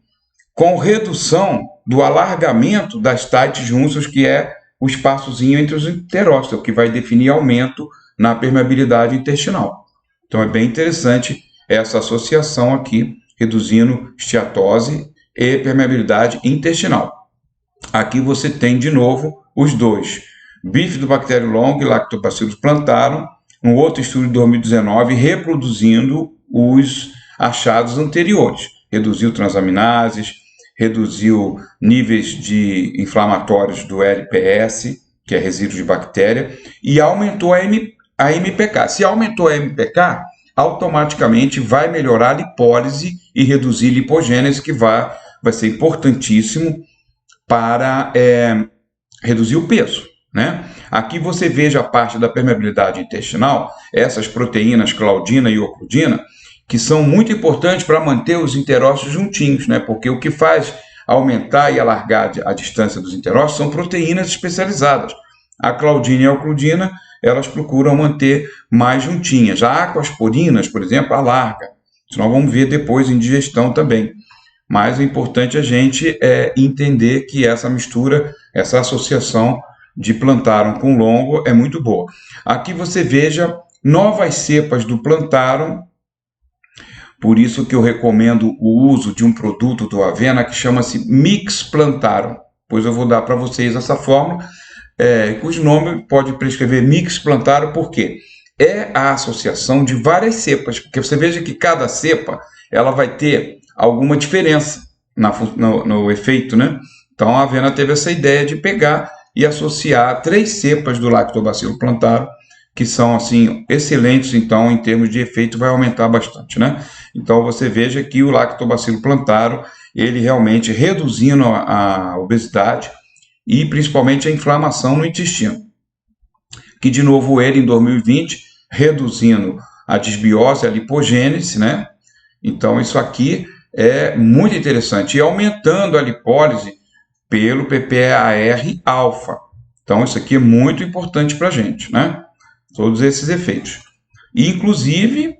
com redução do alargamento das tites junctions, que é o espaçozinho entre os enterócitos, que vai definir aumento na permeabilidade intestinal. Então é bem interessante essa associação aqui, reduzindo esteatose e permeabilidade intestinal. Aqui você tem de novo os dois, bifidobactério longo e Lactobacillus plantarum, um outro estudo de 2019 reproduzindo os achados anteriores. Reduziu transaminases, reduziu níveis de inflamatórios do LPS, que é resíduo de bactéria, e aumentou a MPK. Se aumentou a MPK, automaticamente vai melhorar a lipólise e reduzir a lipogênese, que vai ser importantíssimo para reduzir o peso, né? Aqui você veja a parte da permeabilidade intestinal, essas proteínas claudina e ocludina, que são muito importantes para manter os enterócitos juntinhos, né? Porque o que faz aumentar e alargar a distância dos enterócitos são proteínas especializadas. A claudina e a ocludina, elas procuram manter mais juntinhas. A aquasporinas, por exemplo, alarga. Isso nós vamos ver depois em digestão também. Mas é importante a gente entender que essa mistura, essa associação de Plantarum com longo é muito boa. Aqui você veja novas cepas do Plantarum, por isso que eu recomendo o uso de um produto do Avena que chama-se Mix Plantarum. Pois eu vou dar para vocês essa fórmula, cujo nome pode prescrever Mix Plantarum, porque é a associação de várias cepas, porque você veja que cada cepa ela vai ter alguma diferença no efeito, né? Então a Avena teve essa ideia de pegar e associar 3 cepas do Lactobacillus plantarum, que são assim excelentes, então em termos de efeito vai aumentar bastante, né? Então você veja que o Lactobacillus plantarum, ele realmente reduzindo a obesidade e principalmente a inflamação no intestino. Que de novo ele em 2020 reduzindo a desbiose, a lipogênese, né? Então isso aqui é muito interessante e aumentando a lipólise pelo PPAR-alfa. Então isso aqui é muito importante para a gente, né? Todos esses efeitos. E, inclusive,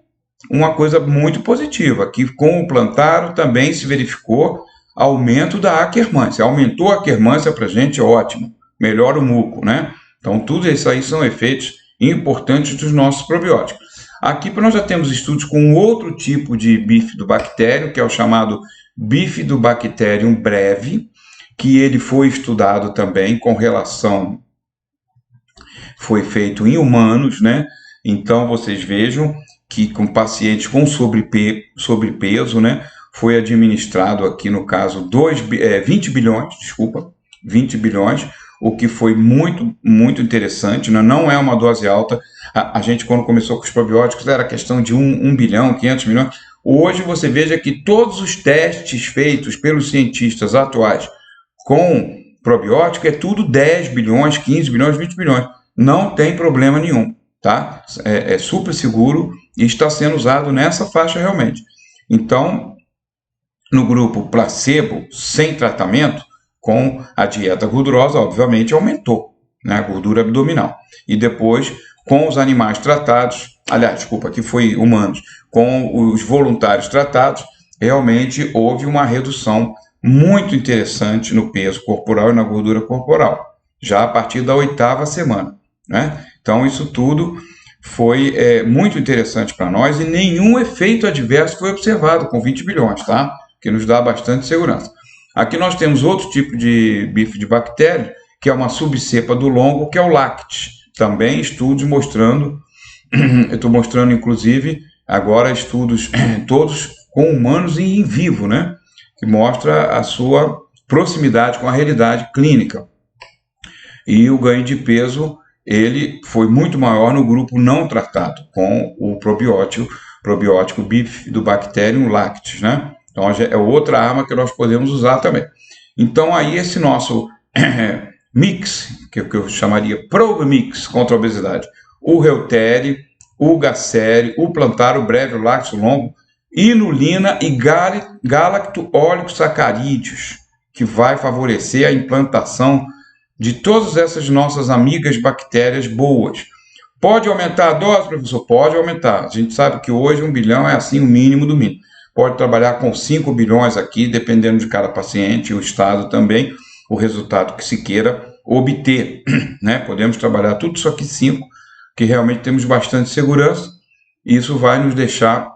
uma coisa muito positiva, que com o Plantarum também se verificou aumento da aquermância. Aumentou a aquermância para a gente, é ótimo. Melhora o muco, né? Então, tudo isso aí são efeitos importantes dos nossos probióticos. Aqui nós já temos estudos com outro tipo de bifidobactério, que é o chamado Bifidobacterium breve, que ele foi estudado também com relação, foi feito em humanos, né? Então, vocês vejam que com pacientes com sobrepeso, né? Foi administrado aqui, no caso, 20 bilhões, o que foi muito, muito interessante, né? Não é uma dose alta. A gente, quando começou com os probióticos, era questão de 1 bilhão, 500 milhões. Hoje, você veja que todos os testes feitos pelos cientistas atuais com probiótico é tudo 10 bilhões, 15 bilhões, 20 bilhões. Não tem problema nenhum, tá? É super seguro e está sendo usado nessa faixa realmente. Então, no grupo placebo, sem tratamento, com a dieta gordurosa, obviamente, aumentou, né, a gordura abdominal. E depois, com os animais tratados, aqui foi humanos, com os voluntários tratados, realmente houve uma redução muito interessante no peso corporal e na gordura corporal, já a partir da 8ª semana, né? Então, isso tudo foi muito interessante para nós e nenhum efeito adverso foi observado com 20 bilhões, tá? Que nos dá bastante segurança. Aqui nós temos outro tipo de bifidobactério, que é uma subcepa do longo, que é o lacte. Também estudos mostrando, eu estou mostrando inclusive agora estudos todos com humanos e em vivo, né? Que mostra a sua proximidade com a realidade clínica. E o ganho de peso, ele foi muito maior no grupo não tratado, com o probiótico Bifidobacterium lactis, né? Então, é outra arma que nós podemos usar também. Então, aí esse nosso mix, que eu chamaria ProBmix contra a obesidade, o Reutere, o Gacere, o Plantarum breve, o Lacto longo, inulina e galacto-óligosacarídeos, que vai favorecer a implantação de todas essas nossas amigas bactérias boas. Pode aumentar a dose, professor? Pode aumentar. A gente sabe que hoje 1 bilhão é assim o mínimo do mínimo. Pode trabalhar com 5 bilhões aqui, dependendo de cada paciente, o estado também, o resultado que se queira obter, né? Podemos trabalhar tudo isso aqui 5, que realmente temos bastante segurança, e isso vai nos deixar,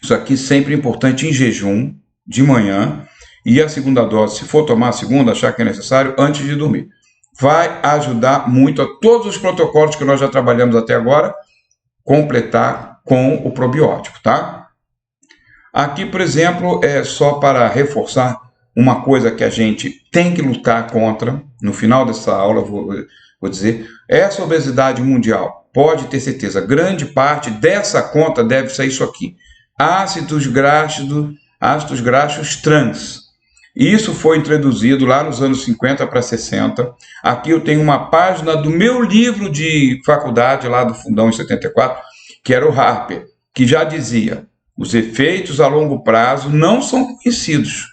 isso aqui sempre importante em jejum, de manhã, e a segunda dose, se for tomar a segunda, achar que é necessário, antes de dormir. Vai ajudar muito a todos os protocolos que nós já trabalhamos até agora, completar com o probiótico, tá? Aqui, por exemplo, é só para reforçar uma coisa que a gente tem que lutar contra, no final dessa aula, vou dizer, essa obesidade mundial, pode ter certeza, grande parte dessa conta deve ser isso aqui, ácidos graxos trans. Isso foi introduzido lá nos anos 50 para 60. Aqui eu tenho uma página do meu livro de faculdade, lá do Fundão, em 74, que era o Harper, que já dizia: os efeitos a longo prazo não são conhecidos.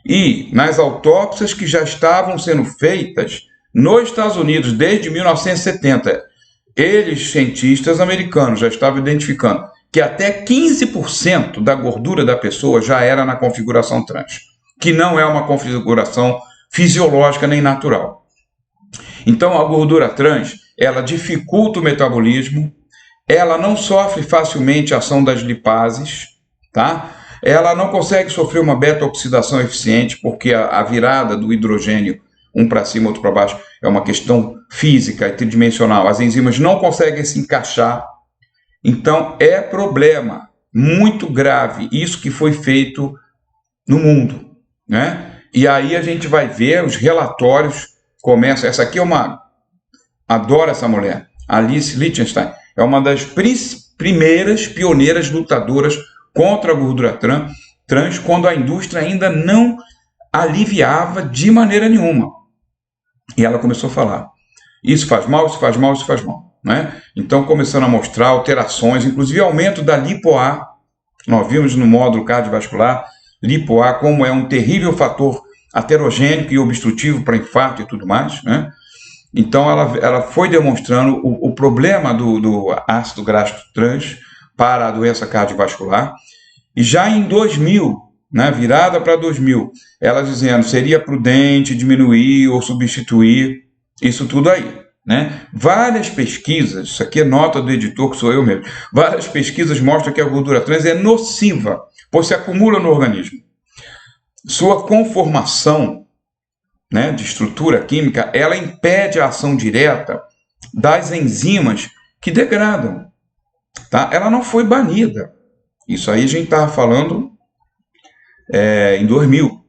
E nas autópsias que já estavam sendo feitas nos Estados Unidos desde 1970, eles, cientistas americanos, já estavam identificando que até 15% da gordura da pessoa já era na configuração trans, que não é uma configuração fisiológica nem natural. Então, a gordura trans, ela dificulta o metabolismo, ela não sofre facilmente a ação das lipases, tá? Ela não consegue sofrer uma beta-oxidação eficiente, porque a virada do hidrogênio, um para cima, outro para baixo, é uma questão física e tridimensional. As enzimas não conseguem se encaixar. Então, é problema muito grave isso que foi feito no mundo, né? E aí a gente vai ver os relatórios começam. Essa aqui é uma... Adoro essa mulher, Alice Lichtenstein. É uma das primeiras pioneiras lutadoras contra a gordura trans, quando a indústria ainda não aliviava de maneira nenhuma. E ela começou a falar: isso faz mal, isso faz mal, isso faz mal. Né? Então, começando a mostrar alterações, inclusive aumento da lipo-A. Nós vimos no módulo cardiovascular, lipo-A como é um terrível fator aterogênico e obstrutivo para infarto e tudo mais. Né? Então, ela foi demonstrando o problema do ácido graxo trans para a doença cardiovascular. E já em 2000, né, virada para 2000, ela dizendo seria prudente diminuir ou substituir isso tudo aí. Né? Várias pesquisas, isso aqui é nota do editor, que sou eu mesmo, várias pesquisas mostram que a gordura trans é nociva, pois se acumula no organismo. Sua conformação, né, de estrutura química, ela impede a ação direta das enzimas que degradam. Tá? Ela não foi banida. Isso aí a gente estava falando em 2000.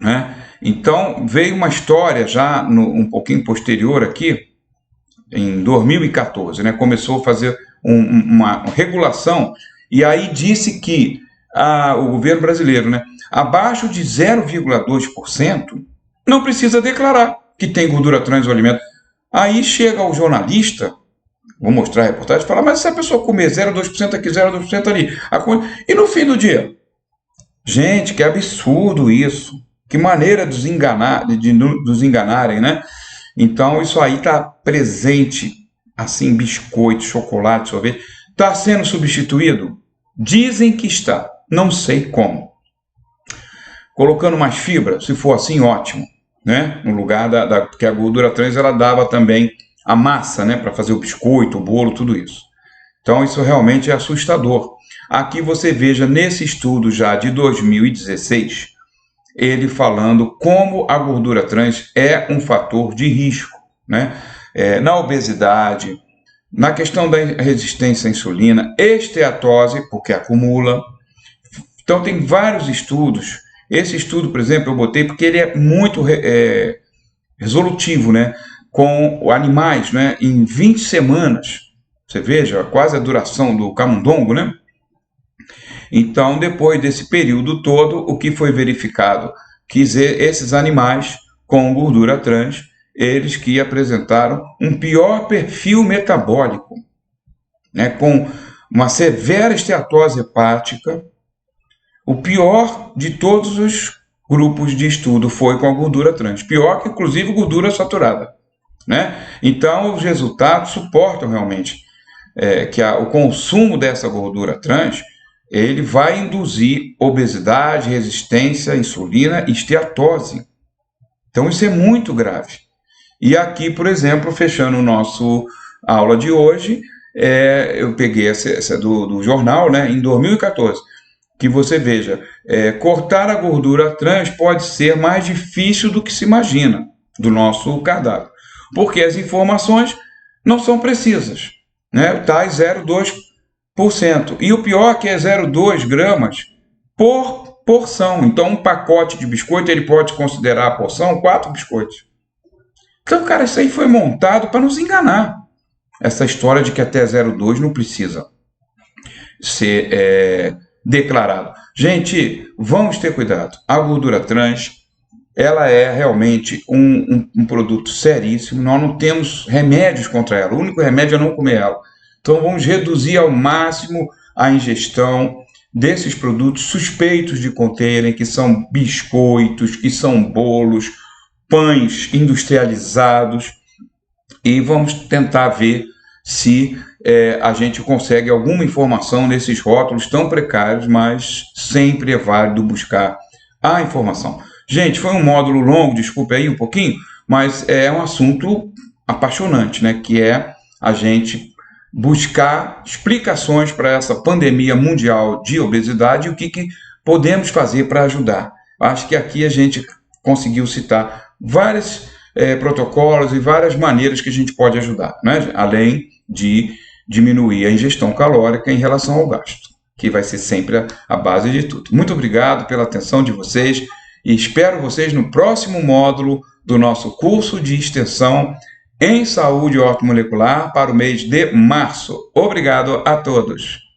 Né? Então, veio uma história já um pouquinho posterior aqui, em 2014, né? Começou a fazer uma regulação, e aí disse que o governo brasileiro, né, abaixo de 0,2%, não precisa declarar que tem gordura trans no alimento. Aí chega o jornalista, vou mostrar a reportagem, e fala: mas se a pessoa comer 0,2% aqui, 0,2% ali, e no fim do dia? Gente, que absurdo isso! Que maneira de nos enganarem, né? Então, isso aí está presente, assim, biscoito, chocolate, sorvete. Está sendo substituído? Dizem que está. Não sei como. Colocando mais fibra, se for assim, ótimo. Né? No lugar porque a gordura trans, ela dava também a massa, né? Para fazer o biscoito, o bolo, tudo isso. Então, isso realmente é assustador. Aqui você veja, nesse estudo já de 2016... ele falando como a gordura trans é um fator de risco, né? Na obesidade, na questão da resistência à insulina, esteatose, porque acumula. Então, tem vários estudos. Esse estudo, por exemplo, eu botei porque ele é muito resolutivo, né? Com animais, né? Em 20 semanas. Você veja, quase a duração do camundongo, né? Então, depois desse período todo, o que foi verificado? Que esses animais com gordura trans, eles que apresentaram um pior perfil metabólico, né, com uma severa esteatose hepática. O pior de todos os grupos de estudo foi com a gordura trans, pior que inclusive gordura saturada. Né? Então, os resultados suportam realmente que o consumo dessa gordura trans ele vai induzir obesidade, resistência à insulina e esteatose. Então, isso é muito grave. E aqui, por exemplo, fechando o nosso aula de hoje, eu peguei essa do jornal, né, em 2014, que você veja, cortar a gordura trans pode ser mais difícil do que se imagina do nosso cardápio, porque as informações não são precisas, né? Tá 0,2%. E o pior é que é 0,2 gramas por porção. Então, um pacote de biscoito, ele pode considerar a porção 4 biscoitos. Então, cara, isso aí foi montado para nos enganar. Essa história de que até 0,2 não precisa ser declarado. Gente, vamos ter cuidado. A gordura trans, ela é realmente um produto seríssimo. Nós não temos remédios contra ela. O único remédio é não comer ela. Então, vamos reduzir ao máximo a ingestão, desses produtos suspeitos de conterem, que são biscoitos, que são bolos, pães industrializados, e vamos tentar ver se a gente consegue alguma informação nesses rótulos tão precários, mas sempre é válido buscar a informação. Gente, foi um módulo longo, desculpe aí um pouquinho, mas é um assunto apaixonante, né? Que é a gente buscar explicações para essa pandemia mundial de obesidade e o que podemos fazer para ajudar. Acho que aqui a gente conseguiu citar vários protocolos e várias maneiras que a gente pode ajudar, né? Além de diminuir a ingestão calórica em relação ao gasto, que vai ser sempre a base de tudo. Muito obrigado pela atenção de vocês e espero vocês no próximo módulo do nosso curso de extensão em saúde ortomolecular para o mês de março. Obrigado a todos.